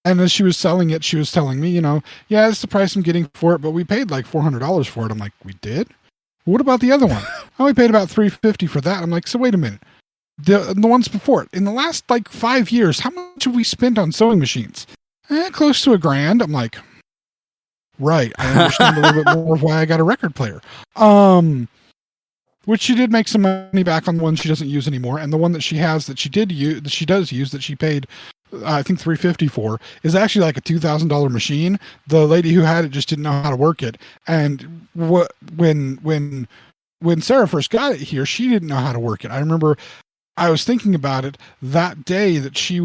B: And as she was selling it, she was telling me, yeah, it's the price I'm getting for it, but we paid like $400 for it. I'm like, we did? What about the other one? I only paid about $350 for that. I'm like, so wait a minute. The ones before it, in the last 5 years, how much have we spent on sewing machines? Close to $1,000. I'm like, right. I understand a little bit more of why I got a record player. Which she did make some money back on the one she doesn't use anymore, and the one that she has that she does use that she paid, I think $350 for, is actually like a $2,000 machine. The lady who had it just didn't know how to work it, and when Sarah first got it here, she didn't know how to work it. I remember I was thinking about it that day that she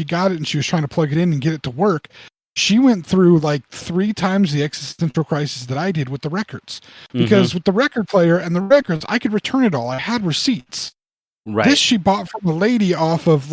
B: got it and she was trying to plug it in and get it to work. She went through 3 times the existential crisis that I did with the records, because with the record player and the records, I could return it all. I had receipts.
C: Right.
B: This she bought from a lady off of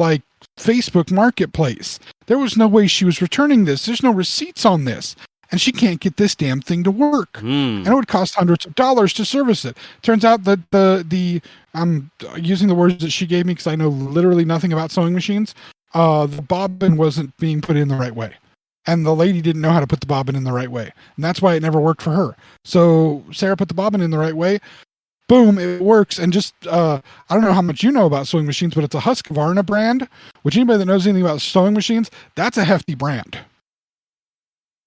B: Facebook Marketplace. There was no way she was returning this. There's no receipts on this. And she can't get this damn thing to work. And it would cost hundreds of dollars to service it. Turns out that I'm using the words that she gave me because I know literally nothing about sewing machines. The bobbin wasn't being put in the right way. And the lady didn't know how to put the bobbin in the right way. And that's why it never worked for her. So Sarah put the bobbin in the right way. Boom, it works. And just, I don't know how much you know about sewing machines, but it's a Husqvarna brand, which anybody that knows anything about sewing machines, that's a hefty brand.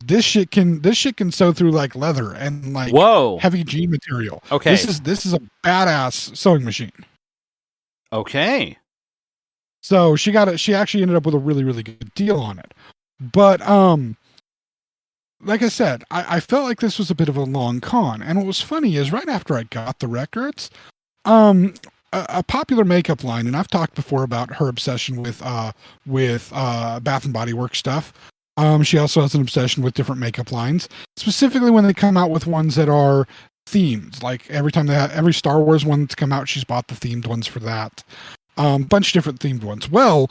B: This shit can sew through leather and
C: whoa,
B: heavy G material.
C: Okay.
B: This is a badass sewing machine.
C: Okay.
B: So she actually ended up with a really, really good deal on it. But like I said, I felt like this was a bit of a long con. And what was funny is right after I got the records, a popular makeup line, and I've talked before about her obsession with Bath and Body Works stuff. She also has an obsession with different makeup lines, specifically when they come out with ones that are themed. Like every Star Wars one that's come out, she's bought the themed ones for that. Bunch of different themed ones. Well,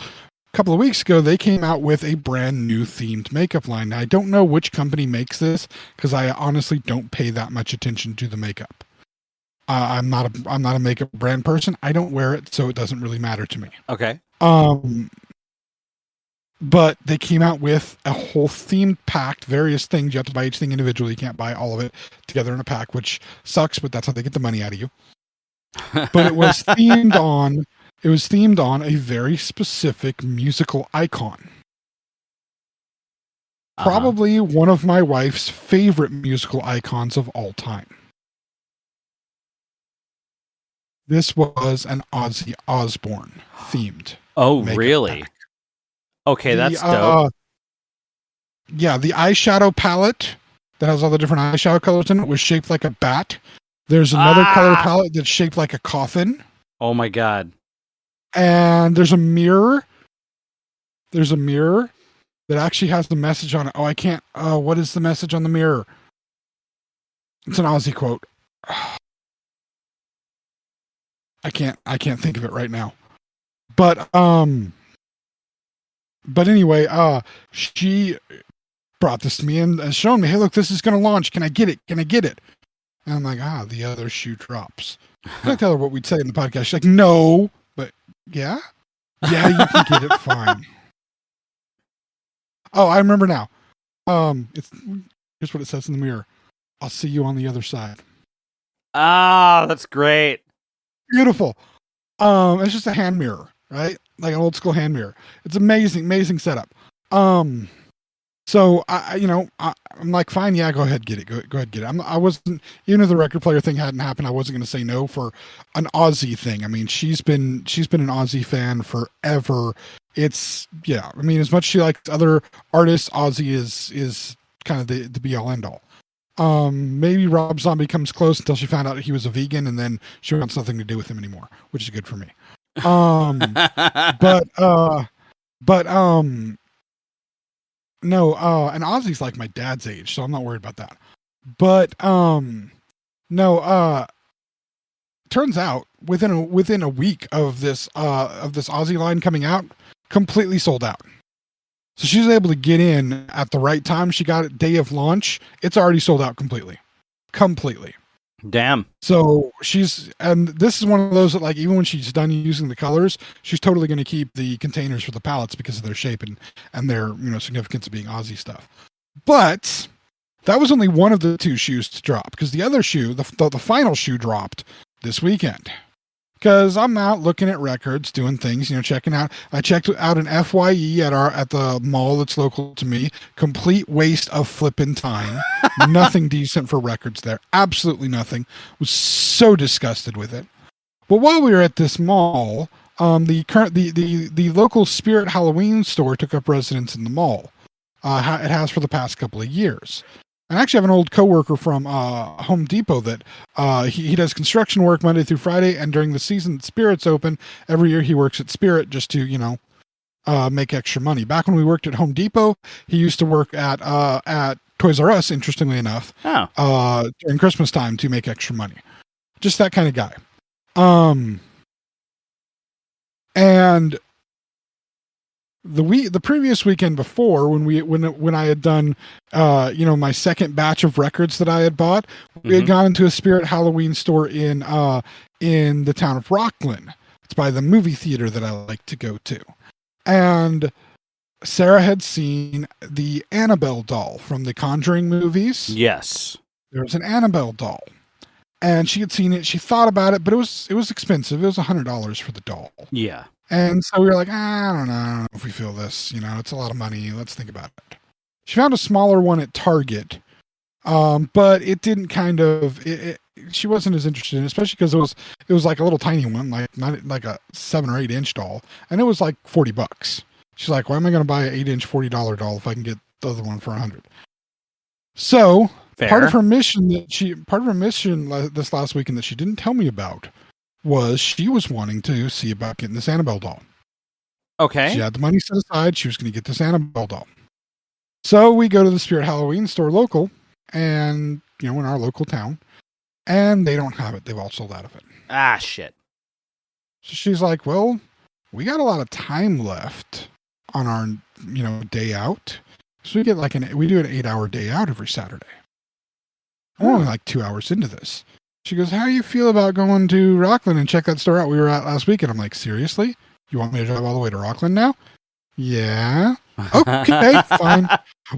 B: a couple of weeks ago, they came out with a brand new themed makeup line. Now, I don't know which company makes this because I honestly don't pay that much attention to the makeup. I'm not a makeup brand person. I don't wear it, so it doesn't really matter to me.
C: Okay.
B: But they came out with a whole themed packed, various things. You have to buy each thing individually. You can't buy all of it together in a pack, which sucks, but that's how they get the money out of you. But it was themed on a very specific musical icon. Probably one of my wife's favorite musical icons of all time. This was an Ozzy Osbourne themed.
C: Oh,
B: makeup
C: really?
B: pack.
C: Okay, that's dope.
B: Yeah, the eyeshadow palette that has all the different eyeshadow colors in it was shaped like a bat. There's another color palette that's shaped like a coffin.
C: Oh my god.
B: And there's a mirror. There's a mirror that actually has the message on it. Oh, I can't. What is the message on the mirror? It's an Ozzy quote. I can't think of it right now. But anyway, she brought this to me and shown me, hey, look, this is going to launch. Can I get it? Can I get it? And I'm like, the other shoe drops. I tell her what we'd say in the podcast. She's like, no, but yeah, you can get it fine. Oh, I remember now. Here's what it says in the mirror. I'll see you on the other side.
C: Ah, that's great.
B: Beautiful. It's just a hand mirror, right? Like an old school hand mirror. It's amazing setup. So I'm like, fine, yeah, go ahead, get it. Go ahead, get it. I wasn't, even if the record player thing hadn't happened, I wasn't going to say no for an Ozzy thing. I mean, she's been an Ozzy fan forever. It's, yeah. I mean, as much as she likes other artists, Ozzy is kind of the be all end all. Maybe Rob Zombie comes close until she found out he was a vegan, and then she wants nothing to do with him anymore, which is good for me. No, and Ozzy's like my dad's age, so I'm not worried about that. But turns out within a week of this Ozzy line coming out, completely sold out. So she was able to get in at the right time. She got it day of launch. It's already sold out completely.
C: Damn.
B: So and this is one of those that, like, even when she's done using the colors, she's totally going to keep the containers for the palettes because of their shape and their, significance of being Ozzy stuff. But that was only one of the two shoes to drop, because the other shoe, the final shoe, dropped this weekend. Because I'm out looking at records, doing things, checking out. I checked out an FYE at the mall that's local to me. Complete waste of flipping time. Nothing decent for records there. Absolutely nothing. Was so disgusted with it. But while we were at this mall, the local Spirit Halloween store took up residence in the mall. It has for the past couple of years. I actually have an old coworker from Home Depot that he does construction work Monday through Friday, and during the season that Spirit's open, every year he works at Spirit just to make extra money. Back when we worked at Home Depot, he used to work at Toys R Us, interestingly enough, during Christmas time to make extra money. Just that kind of guy. And the previous weekend before, when I had done my second batch of records that I had bought, we had gone into a Spirit Halloween store in the town of Rockland. It's by the movie theater that I like to go to. And Sarah had seen the Annabelle doll from the Conjuring movies.
C: Yes.
B: There was an Annabelle doll. And she had seen it. She thought about it, but it was expensive. It was $100 for the doll.
C: Yeah.
B: And so we were like, I don't know if we feel this, it's a lot of money. Let's think about it. She found a smaller one at Target, but it didn't she wasn't as interested in it, especially because it was like a little tiny one, like not like a 7 or 8 inch doll. And it was like $40. She's like, why am I going to buy an 8-inch $40 doll if I can get the other one for $100? So
C: Fair.
B: part of her mission this last weekend that she didn't tell me about was she was wanting to see about getting this Annabelle doll.
C: Okay.
B: She had the money set aside. She was going to get this Annabelle doll. So we go to the Spirit Halloween store local, and in our local town, and they don't have it. They've all sold out of it.
C: Ah, shit.
B: So she's like, well, we got a lot of time left on our day out. So we get we do an 8-hour day out every Saturday. We're only like 2 hours into this. She goes, how do you feel about going to Rockland and check that store out we were at last week? And I'm like, seriously? You want me to drive all the way to Rockland now? Yeah. Okay, fine.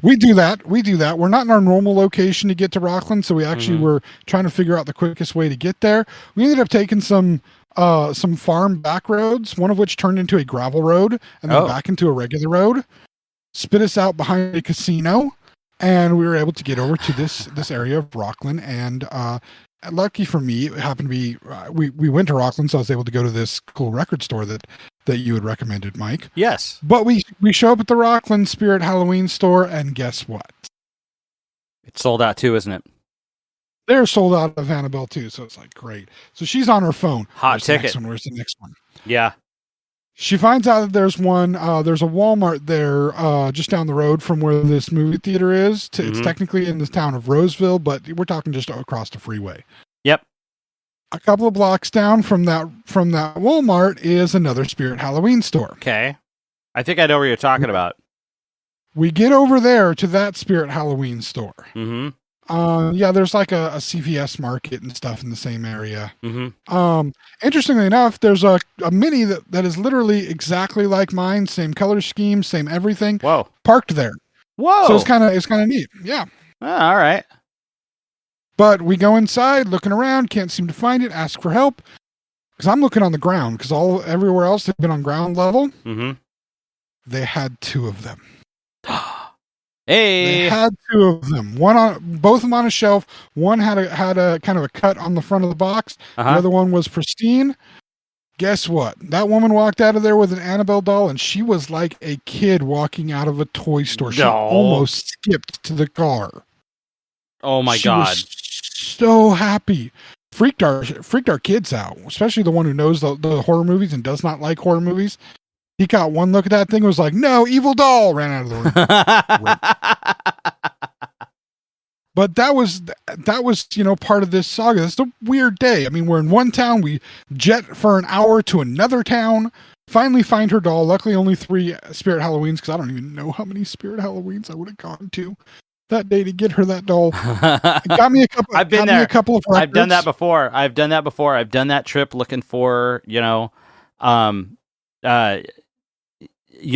B: We do that. We're not in our normal location to get to Rockland, so we actually were trying to figure out the quickest way to get there. We ended up taking some farm back roads, one of which turned into a gravel road and then back into a regular road. spit us out behind a casino, and we were able to get over to this area of Rockland. And lucky for me, it happened to be we went to Rockland, so I was able to go to this cool record store that you had recommended, Mike.
C: Yes.
B: But we show up at the Rockland Spirit Halloween store, and guess what?
C: It's sold out too, isn't it?
B: They're sold out of Annabelle too, so it's like great. So she's on her phone.
C: Hot ticket.
B: Where's the next one?
C: Yeah.
B: She finds out that there's one. There's a Walmart there, just down the road from where this movie theater is. It's technically in the town of Roseville, but we're talking just across the freeway.
C: Yep.
B: A couple of blocks down from that Walmart is another Spirit Halloween store.
C: Okay. I think I know what you're talking about.
B: We get over there to that Spirit Halloween store.
C: Mm-hmm.
B: Yeah, there's like a CVS market and stuff in the same area.
C: Mm-hmm.
B: Interestingly enough, there's a mini that is literally exactly like mine, same color scheme, same everything.
C: Whoa.
B: Parked there.
C: Whoa.
B: So it's kind of neat. Yeah.
C: Oh, all right.
B: But we go inside, looking around, can't seem to find it, ask for help. Because I'm looking on the ground, because everywhere else they've been on ground level.
C: Mm-hmm.
B: They had two of them.
C: Hey,
B: they had two of them. Both of them on a shelf. One had a kind of a cut on the front of the box. The other one was pristine. Guess what? That woman walked out of there with an Annabelle doll, and she was like a kid walking out of a toy store. She almost skipped to the car.
C: Oh my God! Was
B: so happy. Freaked our kids out, especially the one who knows the horror movies and does not like horror movies. He got one look at that thing, was like, "No, evil doll!" Ran out of the room. But that was part of this saga. It's a weird day. I mean, we're in one town. We jet for an hour to another town. Finally find her doll. Luckily, only 3 Spirit Halloweens, because I don't even know how many Spirit Halloweens I would have gone to that day to get her that doll. It got me a couple.
C: I've been there.
B: A couple of records.
C: I've done that before. I've done that trip looking for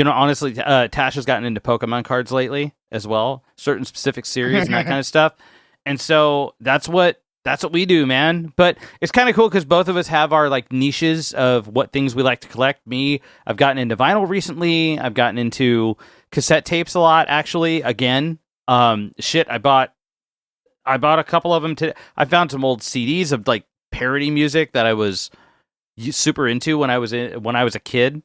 C: honestly, Tash has gotten into Pokemon cards lately as well, certain specific series and that kind of stuff. And so that's what we do, man. But it's kind of cool because both of us have our like niches of what things we like to collect. Me, I've gotten into vinyl recently. I've gotten into cassette tapes a lot, actually. Again, I bought a couple of them today. I found some old CDs of like parody music that I was super into when I was a kid.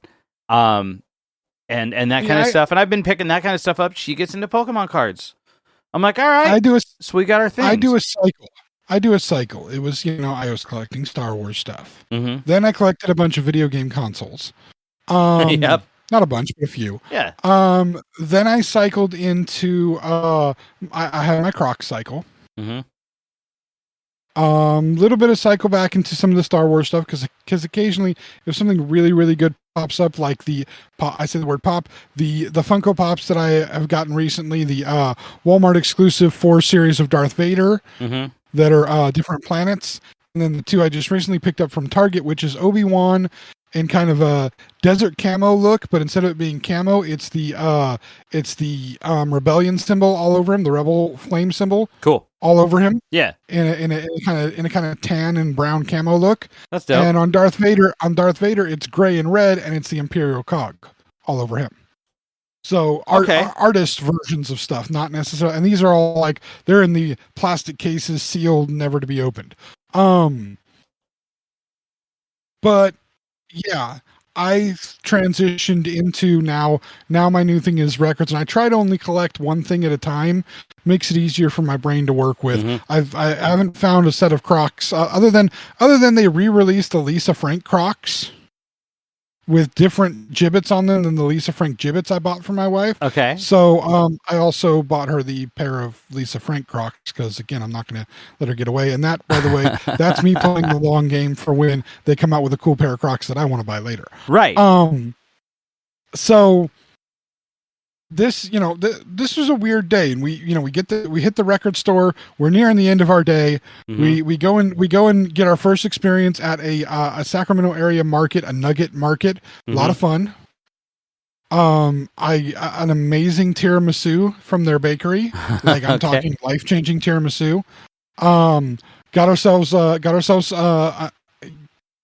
C: And that kind of stuff. And I've been picking that kind of stuff up. She gets into Pokemon cards. I'm like, all right. So we got our thing.
B: I do a cycle. It was, I was collecting Star Wars stuff.
C: Mm-hmm.
B: Then I collected a bunch of video game consoles.
C: Yep.
B: Not a bunch, but a few.
C: Yeah.
B: Then I cycled into, I had my Croc cycle.
C: Mm-hmm.
B: Little bit of cycle back into some of the Star Wars stuff because occasionally if something really, really good pops up, like I say the word pop, the Funko Pops that I have gotten recently, the Walmart exclusive 4 series of Darth Vader that are different planets, and then the 2 I just recently picked up from Target, which is Obi-Wan in kind of a desert camo look, but instead of it being camo, it's the rebellion symbol all over him, the rebel flame symbol.
C: Cool.
B: All over him.
C: Yeah.
B: In a kind of tan and brown camo look.
C: That's dope.
B: And on Darth Vader, it's gray and red, and it's the Imperial cog all over him. So artist versions of stuff, not necessarily, and these are all like they're in the plastic cases, sealed, never to be opened. But yeah, I transitioned into now my new thing is records, and I try to only collect one thing at a time. Makes it easier for my brain to work with.
C: Mm-hmm.
B: I haven't found a set of Crocs other than they re-released the Lisa Frank Crocs with different gibbets on them than the Lisa Frank gibbets I bought for my wife.
C: Okay.
B: So I also bought her the pair of Lisa Frank Crocs because, again, I'm not going to let her get away. And that, by the way, that's me playing the long game for when they come out with a cool pair of Crocs that I want to buy later.
C: Right.
B: So this, this was a weird day, and we hit the record store. We're nearing the end of our day.
C: Mm-hmm.
B: We go and get our first experience at a Sacramento area market, a nugget market. A lot of fun. An amazing tiramisu from their bakery. Like I'm talking life-changing tiramisu. Got ourselves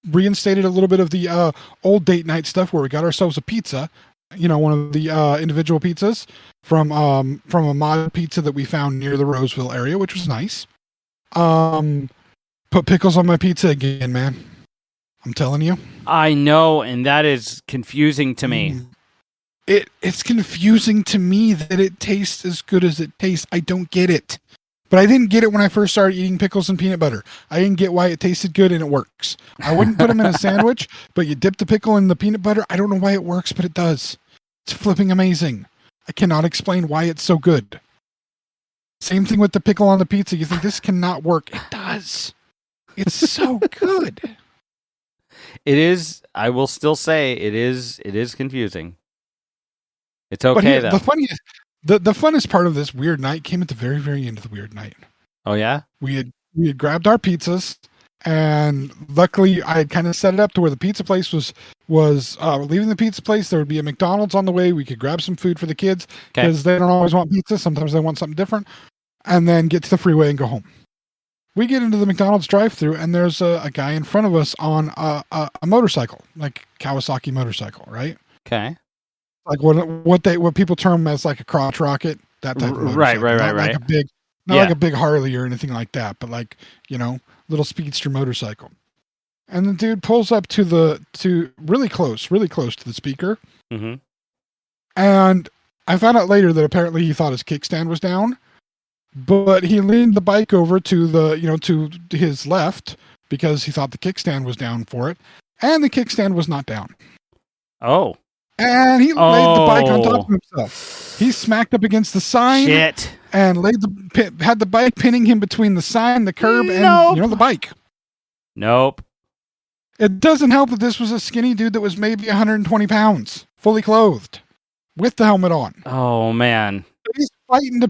B: reinstated a little bit of the old date night stuff where we got ourselves a pizza. one of the individual pizzas from a mod pizza that we found near the Roseville area, which was nice. Put pickles on my pizza again, man. I'm telling you.
C: I know, and that is confusing to me.
B: It's confusing to me that it tastes as good as it tastes. I don't get it. But I didn't get it when I first started eating pickles and peanut butter. I didn't get why it tasted good and it works. I wouldn't put them in a sandwich, but you dip the pickle in the peanut butter. I don't know why it works, but it does. It's flipping amazing. I cannot explain why it's so good. Same thing with the pickle on the pizza. You think this cannot work. It does. It's so good.
C: It is. I will still say it is confusing. It's okay, though.
B: The funnest part of this weird night came at the very, very end of the weird night.
C: Oh, yeah?
B: We had grabbed our pizzas, and luckily I had kind of set it up to where the pizza place was leaving the pizza place. There would be a McDonald's on the way. We could grab some food for the kids because they don't always want pizza. Sometimes they want something different, and then get to the freeway and go home. We get into the McDonald's drive-thru, and there's a guy in front of us on a motorcycle, like Kawasaki motorcycle, right?
C: Okay.
B: Like what people term as like a crotch rocket, that type of motorcycle.
C: Right.
B: Like like a big Harley or anything like that, but like, little speedster motorcycle. And the dude pulls up to really close to the speaker.
C: Mm-hmm.
B: And I found out later that apparently he thought his kickstand was down, but he leaned the bike over to to his left because he thought the kickstand was down for it, and the kickstand was not down.
C: Oh.
B: And he laid the bike on top of himself. He smacked up against the sign.
C: Shit.
B: And had the bike pinning him between the sign, the curb, and the bike.
C: Nope.
B: It doesn't help that this was a skinny dude that was maybe 120 pounds, fully clothed, with the helmet on.
C: Oh, man.
B: He's fighting to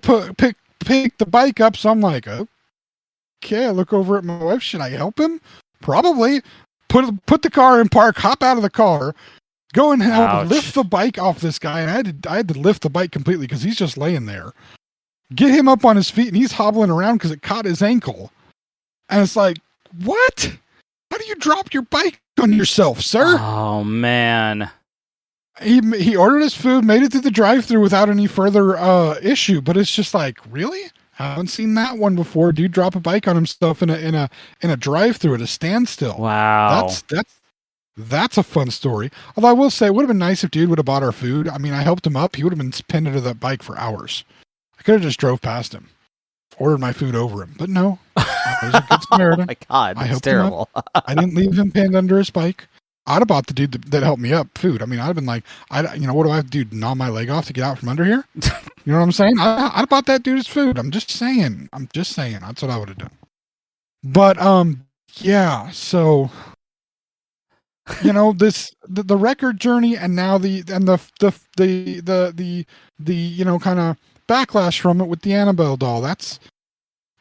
B: pick the bike up, so I'm like, okay, I look over at my wife. Should I help him? Probably. Put the car in park, hop out of the car, go and help lift the bike off this guy. And I had to lift the bike completely because he's just laying there. Get him up on his feet, and he's hobbling around because it caught his ankle. And it's like, what? How do you drop your bike on yourself, sir?
C: Oh, man.
B: He ordered his food, made it through the drive-thru without any further issue, but it's just like, really? I haven't seen that one before. Dude drop a bike on himself in a drive-thru at a standstill.
C: Wow.
B: That's a fun story. Although I will say, it would have been nice if dude would have bought our food. I mean, I helped him up. He would have been pinned to that bike for hours. I could have just drove past him, ordered my food over him, but no. I was a good Samaritan.
C: Oh my God, that's terrible.
B: I didn't leave him pinned under his bike. I'd have bought the dude that helped me up food. I mean, I'd have been like, what do I have to do? Gnaw my leg off to get out from under here? You know what I'm saying? I'd have bought that dude his food. I'm just saying. That's what I would have done. But, yeah, so, the record journey and now the kind of backlash from it with the Annabelle doll. That's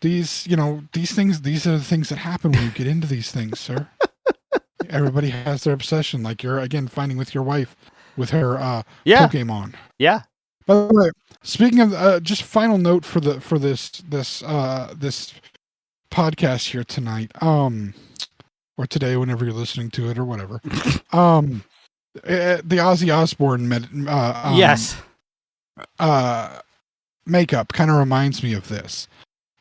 B: these are the things that happen when you get into these things, sir. Everybody has their obsession, like you're again finding with your wife with her Pokemon.
C: Yeah.
B: By the way, speaking of just final note for this podcast here tonight, or today, whenever you're listening to it or whatever, the Ozzy Osbourne
C: yes.
B: Makeup kind of reminds me of this.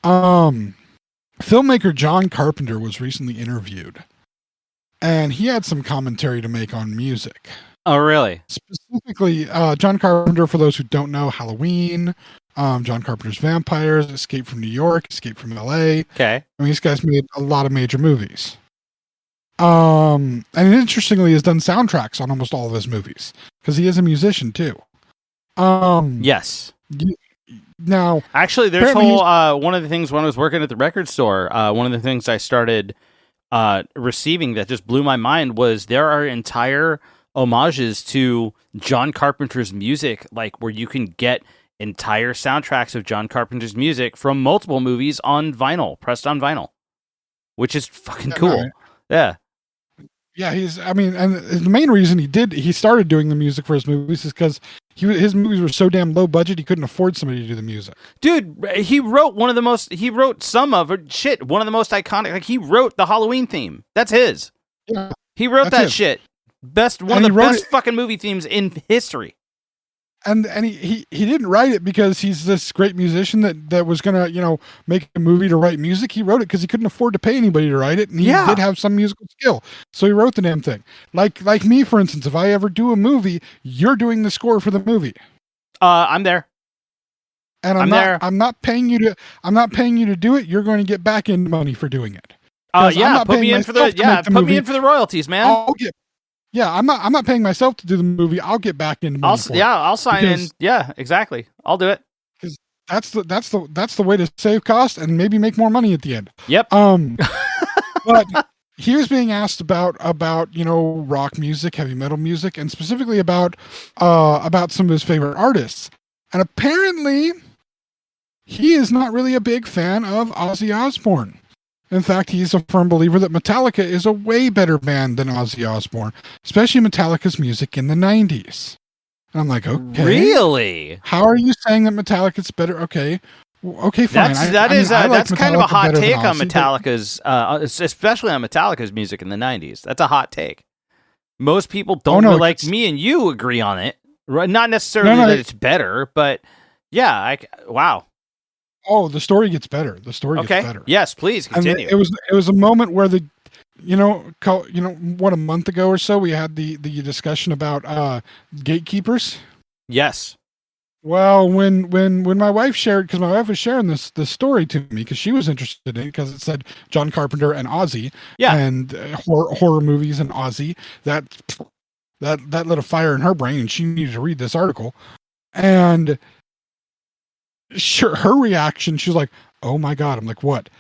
B: Filmmaker John Carpenter was recently interviewed, and he had some commentary to make on music.
C: Oh, really?
B: Specifically, John Carpenter, for those who don't know, Halloween, John Carpenter's Vampires, Escape from New York, Escape from LA.
C: Okay.
B: I mean, these guys made a lot of major movies. And interestingly, has done soundtracks on almost all of his movies because he is a musician too.
C: Yes.
B: Now,
C: actually, there's one of the things when I was working at the record store, one of the things I started receiving that just blew my mind was there are entire homages to John Carpenter's music, like where you can get entire soundtracks of John Carpenter's music from multiple movies on vinyl, pressed on vinyl, which is fucking cool. Right. Yeah.
B: Yeah, and the main reason he started doing the music for his movies is because his movies were so damn low budget he couldn't afford somebody to do the music.
C: Dude, he wrote one of the most iconic, like he wrote the Halloween theme. That's his.
B: Yeah.
C: He wrote that shit. One of the best fucking movie themes in history.
B: and he didn't write it because he's this great musician that was gonna make a movie to write music. He wrote it because he couldn't afford to pay anybody to write it, and he did have some musical skill, so he wrote the damn thing. Like me, for instance, if I ever do a movie, you're doing the score for the movie.
C: I'm there,
B: and I'm not paying you to do it. You're going to get back end money for doing it.
C: Put me in for the royalties, man.
B: I'm not paying myself to do the movie. I'll get back into money.
C: I'll sign in. Yeah, exactly. I'll do it.
B: Because that's the way to save costs and maybe make more money at the end.
C: Yep.
B: But he was being asked about rock music, heavy metal music, and specifically about some of his favorite artists. And apparently, he is not really a big fan of Ozzy Osbourne. In fact, he's a firm believer that Metallica is a way better band than Ozzy Osbourne, especially Metallica's music in the 90s. And I'm like, okay.
C: Really?
B: How are you saying that Metallica's better? Okay, fine.
C: That's kind of a hot take on Metallica's, especially on Metallica's music in the 90s. That's a hot take. Most people don't like me and you agree on it. Right? Not necessarily that it's better, but yeah, wow.
B: Oh, the story gets better. The story gets better.
C: Yes, please continue.
B: And it was a moment where what, a month ago or so we had the discussion about gatekeepers.
C: Yes.
B: Well, when my wife shared, because my wife was sharing this story to me because she was interested in it because it said John Carpenter and Ozzy, and horror movies and Ozzy. That lit a fire in her brain, and she needed to read this article. And her reaction, she was like, "Oh my God!" I'm like, "What?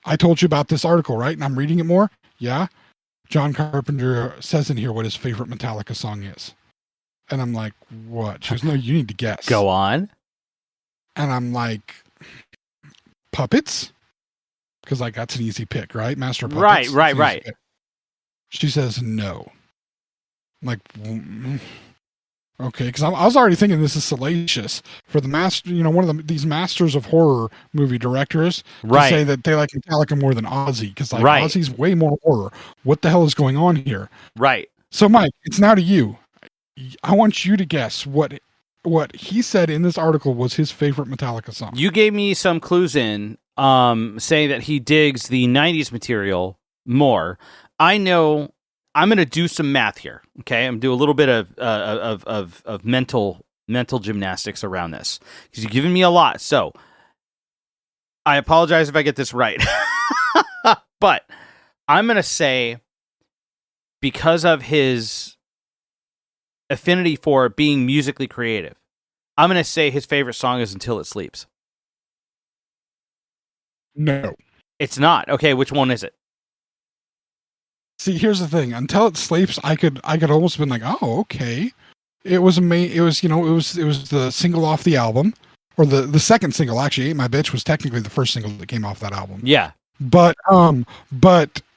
B: I told you about this article, right? And I'm reading it more. Yeah, John Carpenter says in here what his favorite Metallica song is." And I'm like, "What?" She goes, "No, you need to guess."
C: Go on.
B: And I'm like, "Puppets," because that's an easy pick, right? Master of Puppets.
C: Right.
B: She says no. I'm like, okay, because I was already thinking this is salacious for the master, one of these masters of horror movie directors, to say that they like Metallica more than Ozzy, because Ozzy's way more horror. What the hell is going on here?
C: Right.
B: So, Mike, it's now to you. I want you to guess what he said in this article was his favorite Metallica song.
C: You gave me some clues in, saying that he digs the 90s material more. I know. I'm going to do some math here. Okay, I'm going to do a little bit of mental gymnastics around this because you've given me a lot. So I apologize if I get this right, but I'm going to say, because of his affinity for being musically creative, I'm going to say his favorite song is "Until It Sleeps."
B: No,
C: it's not. Okay, which one is it?
B: See, here's the thing. Until It Sleeps, I could almost been like, oh, okay. It was the single off the album, or the second single. Actually, "Ain't My Bitch" was technically the first single that came off that album.
C: Yeah,
B: but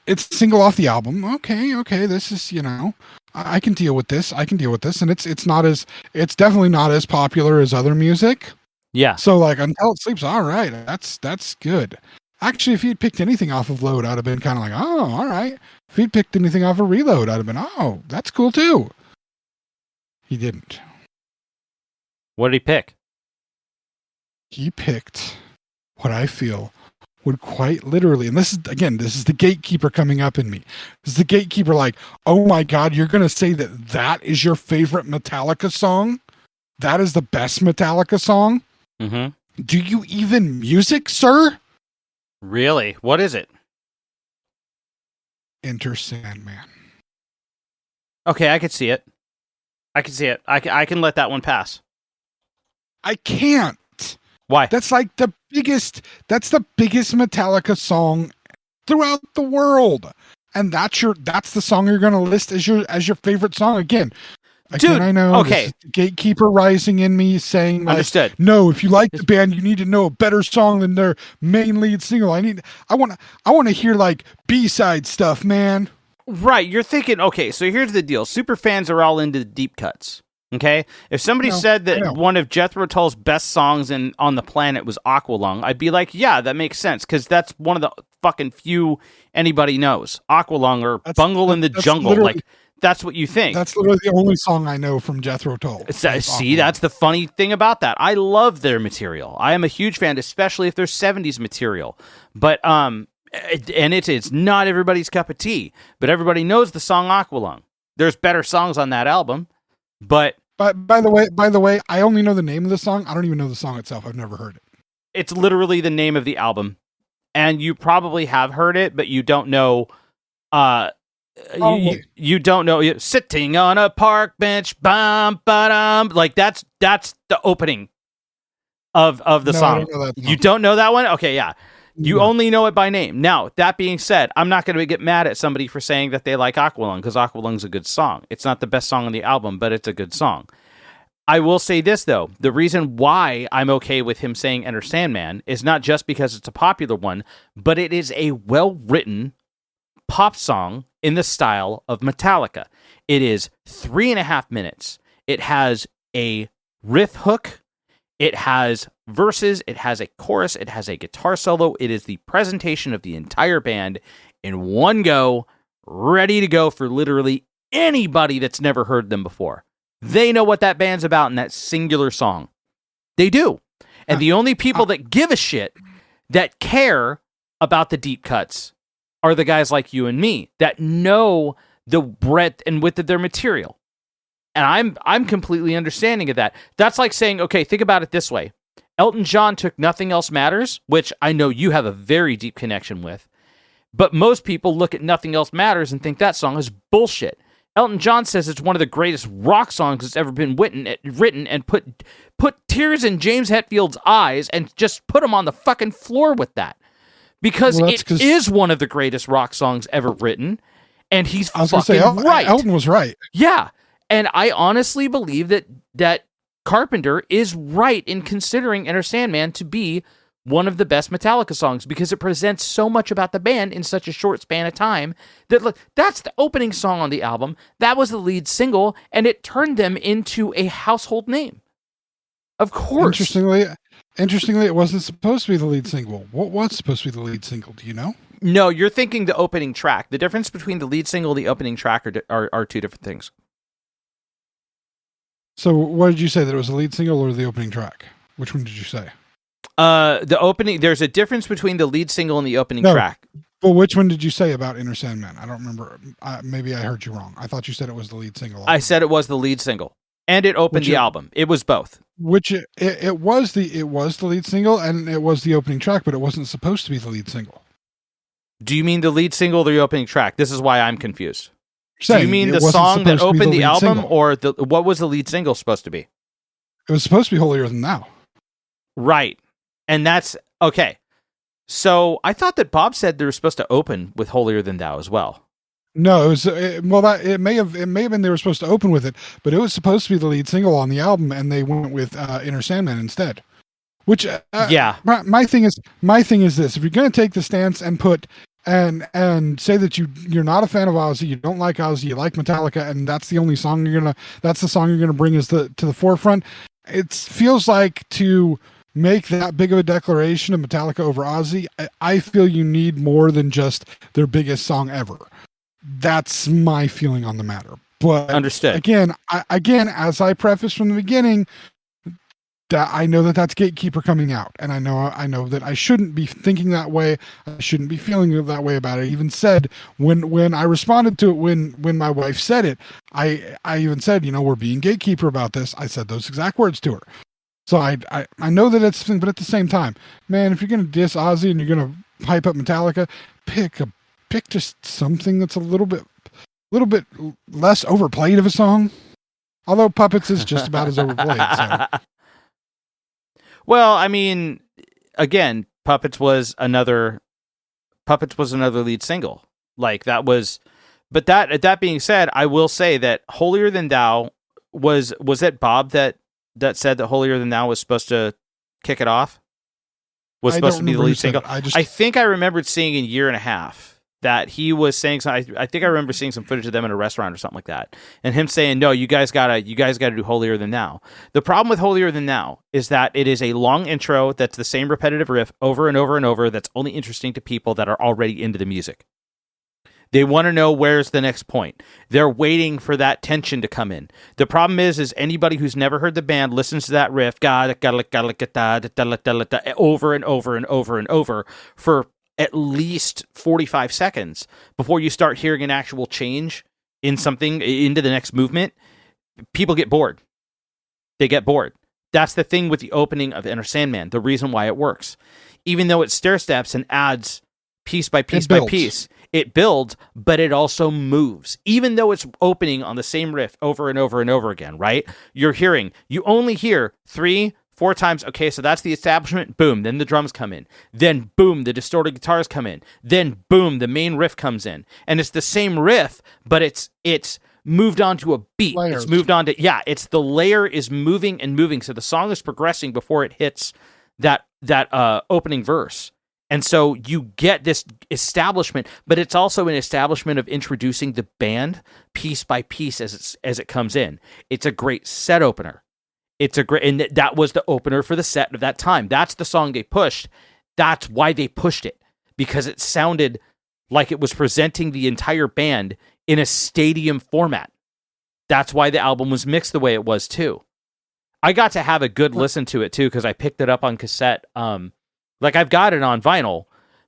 B: it's single off the album. Okay. This is I can deal with this. And it's definitely not as popular as other music.
C: Yeah.
B: So Until It Sleeps, all right, that's good. Actually, if he'd picked anything off of Load, I'd have been kind of like, oh, all right. If he'd picked anything off of Reload, I'd have been, oh, that's cool too. He didn't.
C: What did he pick?
B: He picked what I feel would quite literally, and this is the gatekeeper coming up in me. This is the gatekeeper like, oh my God, you're going to say that is your favorite Metallica song? That is the best Metallica song?
C: Mm-hmm.
B: Do you even music, sir?
C: Really? What is it?
B: Enter Sandman.
C: Okay, I could see it. I can let that one pass.
B: I can't.
C: Why?
B: That's the biggest Metallica song throughout the world. And that's the song you're going to list as your favorite song again.
C: Dude,
B: I know.
C: Okay.
B: The gatekeeper rising in me saying,
C: understood.
B: No, if you like the band, you need to know a better song than their main lead single. I want to hear B-side stuff, man.
C: Right. You're thinking, okay, so here's the deal. Super fans are all into the deep cuts. Okay. If somebody said that one of Jethro Tull's best songs on the planet was Aqualung, I'd be like, yeah, that makes sense. Cause that's one of the fucking few anybody knows. Aqualung or Bungle in the Jungle. That's what you think.
B: That's literally the only song I know from Jethro Tull.
C: See, that's the funny thing about that. I love their material. I am a huge fan, especially if they're 70s material. But and it's not everybody's cup of tea, but everybody knows the song Aqualung. There's better songs on that album, but
B: by the way, I only know the name of the song. I don't even know the song itself. I've never heard it.
C: It's literally the name of the album, and you probably have heard it, but you don't know. You don't know. Sitting on a park bench, bum ba-dum. Like that's the opening of the song.
B: I don't know that song.
C: You don't know that one? Okay, yeah. You only know it by name. Now, that being said, I'm not going to get mad at somebody for saying that they like Aqualung, because Aqualung's a good song. It's not the best song on the album, but it's a good song. I will say this, though. The reason why I'm okay with him saying Enter Sandman is not just because it's a popular one, but it is a well-written pop song in the style of Metallica. It is 3.5 minutes. It has a riff hook. It has verses, it has a chorus, it has a guitar solo. It is the presentation of the entire band in one go, ready to go for literally anybody that's never heard them before. They know what that band's about in that singular song. They do. And the only people that give a shit, that care about the deep cuts, are the guys like you and me that know the breadth and width of their material. And I'm completely understanding of that. That's like saying, okay, think about it this way. Elton John took Nothing Else Matters, which I know you have a very deep connection with, but most people look at Nothing Else Matters and think that song is bullshit. Elton John says it's one of the greatest rock songs that's ever been written, and put tears in James Hetfield's eyes and just put him on the fucking floor with that. Because it is one of the greatest rock songs ever written, and he's right.
B: Elton was right.
C: Yeah. And I honestly believe that Carpenter is right in considering Enter Sandman to be one of the best Metallica songs, because it presents so much about the band in such a short span of time that, look, that's the opening song on the album. That was the lead single, and it turned them into a household name. Of course.
B: Interestingly, it wasn't supposed to be the lead single. What was supposed to be the lead single? Do you know?
C: No, you're thinking the opening track. The difference between the lead single and the opening track are two different things.
B: So what did you say, that it was the lead single or the opening track? Which one did you say?
C: The opening, there's a difference between the lead single and the opening track.
B: Well, which one did you say about Enter Sandman? I don't remember. Maybe I heard you wrong. I thought you said it was the lead single.
C: I said it was the lead single, and it opened the album. It was both.
B: Which it was the lead single, and it was the opening track, but it wasn't supposed to be the lead single.
C: Do you mean the lead single or the opening track? This is why I'm confused. Do you mean the song that opened the album, or what was the lead single supposed to be?
B: It was supposed to be Holier Than Thou.
C: Right. And that's okay. So I thought that Bob said they were supposed to open with Holier Than Thou as well.
B: No, it may have been they were supposed to open with it, but it was supposed to be the lead single on the album, and they went with Enter Sandman instead. Which
C: yeah,
B: my thing is this: if you're going to take the stance and put and say that you're not a fan of Ozzy, you don't like Ozzy, you like Metallica, and that's the only song that's the song you're gonna bring to the forefront. It feels like, to make that big of a declaration of Metallica over Ozzy, I feel you need more than just their biggest song ever. That's my feeling on the matter. But
C: understood.
B: Again, as I prefaced from the beginning, that I know that that's Gatekeeper coming out, and I know that I shouldn't be thinking that way. I shouldn't be feeling that way about it. I even said when I responded to it, when my wife said it, I even said, we're being Gatekeeper about this. I said those exact words to her. So I know that it's, but at the same time, man, if you're gonna diss Ozzy and you're gonna hype up Metallica, pick just something that's a little bit less overplayed of a song. Although Puppets is just about as overplayed. So.
C: Well, I mean, again, Puppets was another lead single. Like that was, but that being said, I will say that Holier Than Thou was it Bob that said that Holier Than Thou was supposed to kick it off? Was supposed to be the lead single? I think I remembered seeing in Year and a Half that he was saying something. I think I remember seeing some footage of them in a restaurant or something like that, and him saying, "No, you guys gotta do Holier Than Thou." The problem with Holier Than Thou is that it is a long intro that's the same repetitive riff over and over and over. That's only interesting to people that are already into the music. They want to know where's the next point. They're waiting for that tension to come in. The problem is anybody who's never heard the band listens to that riff over and over and over and over for at least 45 seconds before you start hearing an actual change in something into the next movement. People get bored. They get bored. That's the thing with the opening of Enter Sandman, the reason why it works. Even though it stair steps and adds piece by piece by piece, it builds, but it also moves. Even though it's opening on the same riff over and over and over again, right? You only hear 3-4 times. Okay, so that's the establishment. Boom. Then the drums come in. Then boom, the distorted guitars come in. Then boom, the main riff comes in. And it's the same riff, but it's moved on to a beat.
B: Layers.
C: It's moved on to, it's the layer is moving and moving. So the song is progressing before it hits that opening verse. And so you get this establishment, but it's also an establishment of introducing the band piece by piece as it comes in. It's a great set opener. And that was the opener for the set of that time. That's the song they pushed. That's why they pushed it, because it sounded like it was presenting the entire band in a stadium format. That's why the album was mixed the way it was too. I got to have a good listen to it too, because I picked it up on cassette. Like I've got it on vinyl,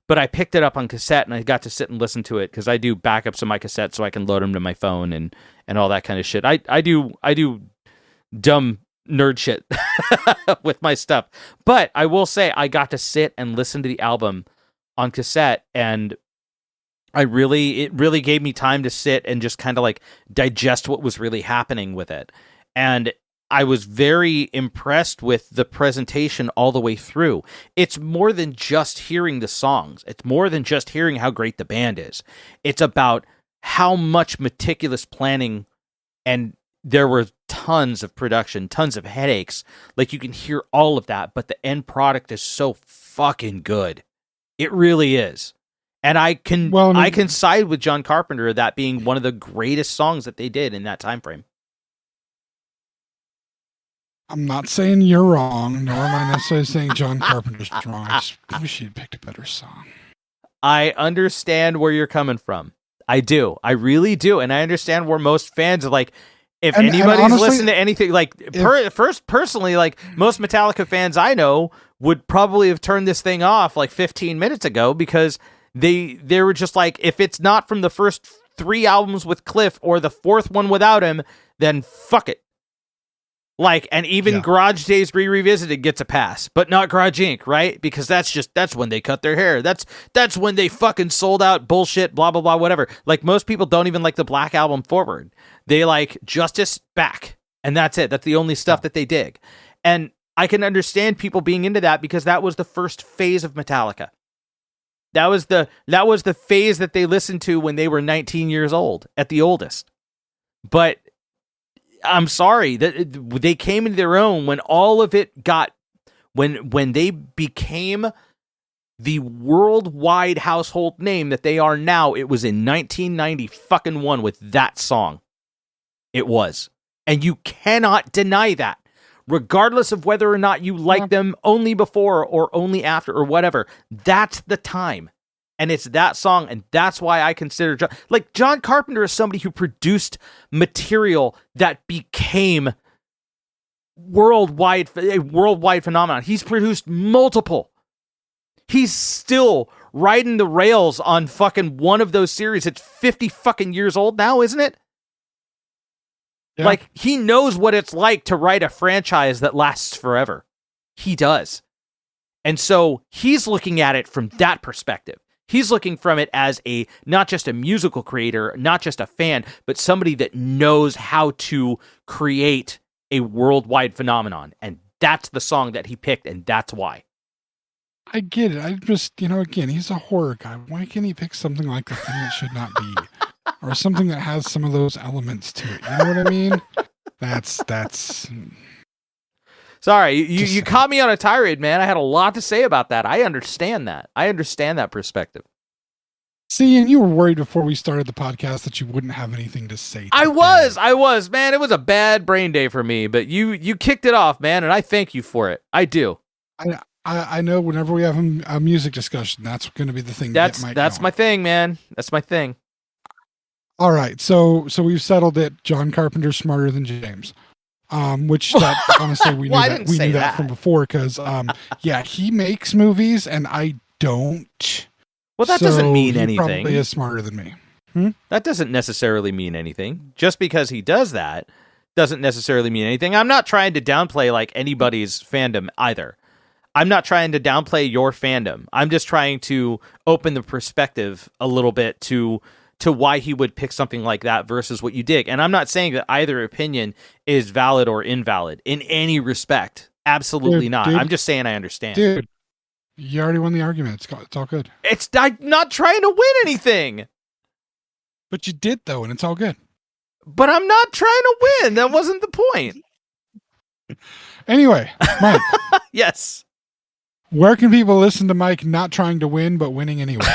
C: but I picked it up on cassette and I got to sit and listen to it because I do backups of my cassettes so I can load them to my phone and all that kind of shit. I do dumb nerd shit with my stuff. But I will say I got to sit and listen to the album on cassette, and it really gave me time to sit and just kind of like digest what was really happening with it. And I was very impressed with the presentation all the way through. It's more than just hearing the songs. It's more than just hearing how great the band is. It's about how much meticulous planning, and there were tons of production, tons of headaches. Like you can hear all of that, but the end product is so fucking good. It really is. And I can side with John Carpenter, that being one of the greatest songs that they did in that time frame.
B: I'm not saying you're wrong, nor am I necessarily saying John Carpenter's wrong. I just wish he'd picked a better song.
C: I understand where you're coming from. I do. I really do. And I understand where most fans are like, if anybody's honestly, listened to anything, like personally, like most Metallica fans I know would probably have turned this thing off like 15 minutes ago, because they were just like, if it's not from the first 3 albums with Cliff or the 4th one without him, then fuck it. Like, and even Garage Days Revisited gets a pass, but not Garage Inc., right? Because that's when they cut their hair. That's when they fucking sold out bullshit, blah, blah, blah, whatever. Like, most people don't even like the Black Album forward. They like Justice Back, and that's it. That's the only stuff that they dig. And I can understand people being into that, because that was the first phase of Metallica. That was the phase that they listened to when they were 19 years old, at the oldest. But I'm sorry that they came into their own when all of it got, when they became the worldwide household name that they are now. It was in 1991 with that song. It was. And you cannot deny that. Regardless of whether or not you like them only before or only after or whatever, that's the time. And it's that song, and that's why I consider John Carpenter is somebody who produced material that became a worldwide phenomenon. He's produced multiple. He's still riding the rails on fucking one of those series. It's 50 fucking years old now, isn't it? Yeah. Like, he knows what it's like to write a franchise that lasts forever. He does. And so he's looking at it from that perspective. He's looking from it as not just a musical creator, not just a fan, but somebody that knows how to create a worldwide phenomenon. And that's the song that he picked, and that's why.
B: I get it. I just, again, he's a horror guy. Why can't he pick something like The Thing That Should Not Be? Or something that has some of those elements to it. You know what I mean? That's...
C: Sorry, you caught me on a tirade, man. I had a lot to say about that. I understand that. I understand that perspective.
B: See, and you were worried before we started the podcast that you wouldn't have anything to say.
C: I was, man. It was a bad brain day for me, but you kicked it off, man, and I thank you for it. I do.
B: I know whenever we have a music discussion, that's going to be the thing.
C: That's my thing, man. That's my thing.
B: All right, so we've settled it. John Carpenter's smarter than James. Which that, honestly we knew
C: Well, I
B: that
C: didn't
B: we
C: say
B: knew that
C: that.
B: from before because yeah, he makes movies and I don't.
C: Well, that
B: So
C: doesn't mean
B: he
C: anything.
B: probably is smarter than me.
C: That doesn't necessarily mean anything. Just because he does that doesn't necessarily mean anything. I'm not trying to downplay like anybody's fandom either. I'm not trying to downplay your fandom. I'm just trying to open the perspective a little bit to why he would pick something like that versus what you dig. And I'm not saying that either opinion is valid or invalid in any respect. Absolutely not.
B: Dude.
C: I'm just saying I understand.
B: Dude, you already won the argument. It's all good.
C: I'm not trying to win anything.
B: But you did though, and it's all good.
C: But I'm not trying to win. That wasn't the point.
B: Anyway, Mike.
C: Yes.
B: Where can people listen to Mike not trying to win, but winning anyway?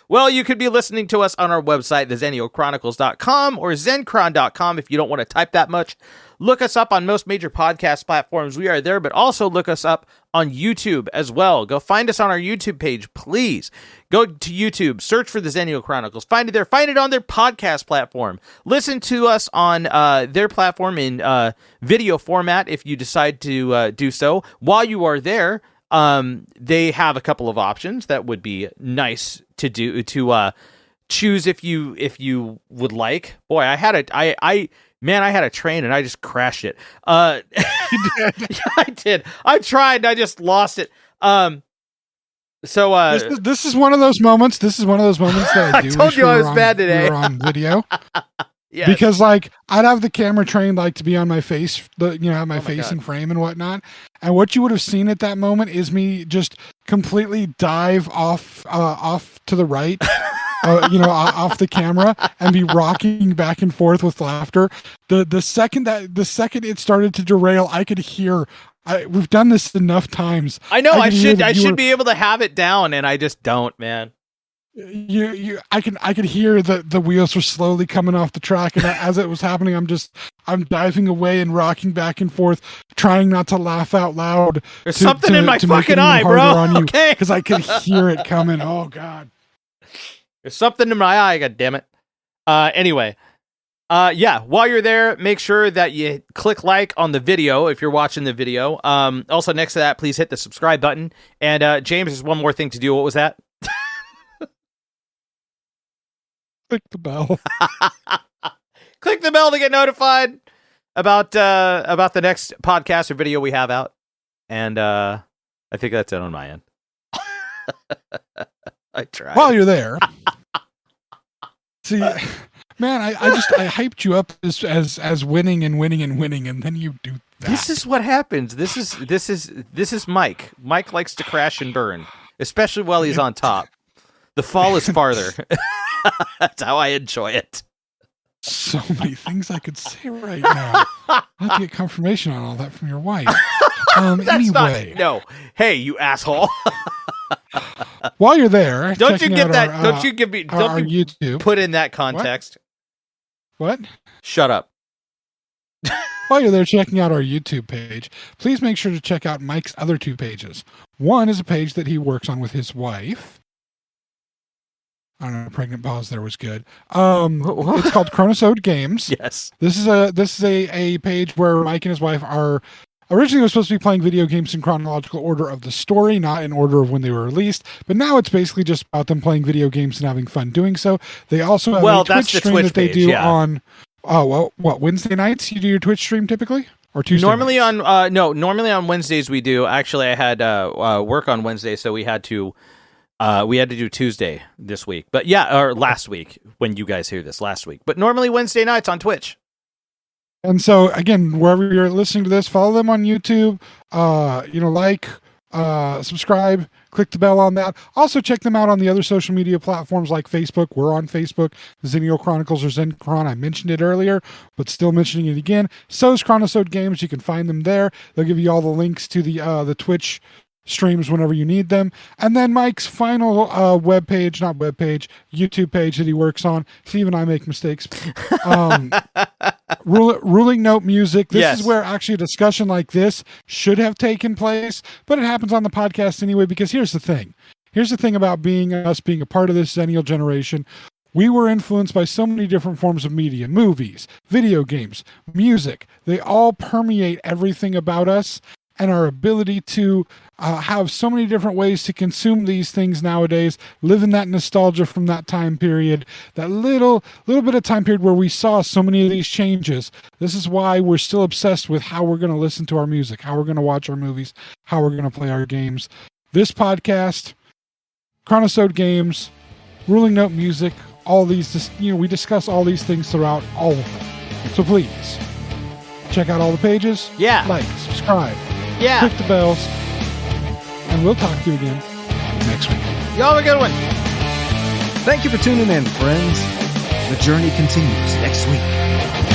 C: Well, you could be listening to us on our website, theXennialChronicles.com or Zencron.com if you don't want to type that much. Look us up on most major podcast platforms. We are there, but also look us up on YouTube as well. Go find us on our YouTube page, please. Go to YouTube, search for the Xennial Chronicles. Find it there. Find it on their podcast platform. Listen to us on their platform in video format if you decide to do so. While you are there, they have a couple of options that would be nice to do to choose if you would like. Boy, I had a train and I just crashed it. I did. I tried and I just lost it. So
B: this is one of those moments. This is one of those moments that I do.
C: I told you I was bad today.
B: We were on video.
C: Yes.
B: Because like I'd have the camera trained like to be on my face, have my face
C: God.
B: in frame and whatnot. And what you would have seen at that moment is me just completely dive off to the right, off the camera and be rocking back and forth with laughter. The second it started to derail, I could hear. We've done this enough times.
C: I know I should be able to have it down, and I just don't, man.
B: I could hear the wheels were slowly coming off the track, and as it was happening, I'm diving away and rocking back and forth, trying not to laugh out loud.
C: There's something in my fucking eye, bro. Okay,
B: because I could hear it coming. Oh God,
C: there's something in my eye. God damn it. Anyway, while you're there, make sure that you click like on the video if you're watching the video. Also next to that, please hit the subscribe button. And James, there's one more thing to do. What was that?
B: Click the bell.
C: Click the bell to get notified about the next podcast or video we have out. And I think that's it on my end. I tried.
B: While you're there, see, man, I hyped you up as winning and winning and winning, and then you do that.
C: This is what happens. This is Mike. Mike likes to crash and burn, especially while he's on top. The fall is farther. That's how I enjoy it.
B: So many things I could say right now. I'll have to get confirmation on all that from your wife. Anyway.
C: No. Hey, you asshole.
B: While you're there,
C: don't you get that?
B: Our,
C: don't you give me? Don't you
B: YouTube.
C: Put in that context.
B: What?
C: Shut up.
B: While you're there checking out our YouTube page, please make sure to check out Mike's other two pages. One is a page that he works on with his wife. I don't know, pregnant pause there was good. It's called Chronicles Games.
C: Yes.
B: This is a page where Mike and his wife are originally supposed to be playing video games in chronological order of the story, not in order of when they were released. But now it's basically just about them playing video games and having fun doing so. They also have a Twitch stream that they do on Wednesday nights. You do your Twitch stream typically, or Tuesday?
C: Normally on Wednesdays we do. Actually, I had work on Wednesday, so we had to do Tuesday this week. But or last week when you guys hear this, last week. But normally Wednesday nights on Twitch.
B: And so again, wherever you're listening to this, follow them on YouTube. Subscribe, click the bell on that. Also check them out on the other social media platforms like Facebook. We're on Facebook, Xennial Chronicles or Zencron. I mentioned it earlier, but still mentioning it again. So is Chronicles Games. You can find them there. They'll give you all the links to the Twitch streams whenever you need them. And then Mike's final YouTube page that he works on. Steve and I make mistakes. Ruling Note Music. This is where actually a discussion like this should have taken place, but it happens on the podcast anyway, because here's the thing about being a part of this Xennial generation. We were influenced by so many different forms of media, movies, video games, music. They all permeate everything about us, and our ability to have so many different ways to consume these things nowadays, live in that nostalgia from that time period, that little bit of time period where we saw so many of these changes. This is why we're still obsessed with how we're going to listen to our music, how we're going to watch our movies, how we're going to play our games. This podcast, Chronosode Games, Ruling Note Music, all these, we discuss all these things throughout all of them. So please, check out all the pages.
C: Yeah.
B: Like, subscribe.
C: Yeah.
B: Click the bells. And we'll talk to you again next week.
C: Y'all have a good one.
A: Thank you for tuning in, friends. The journey continues next week.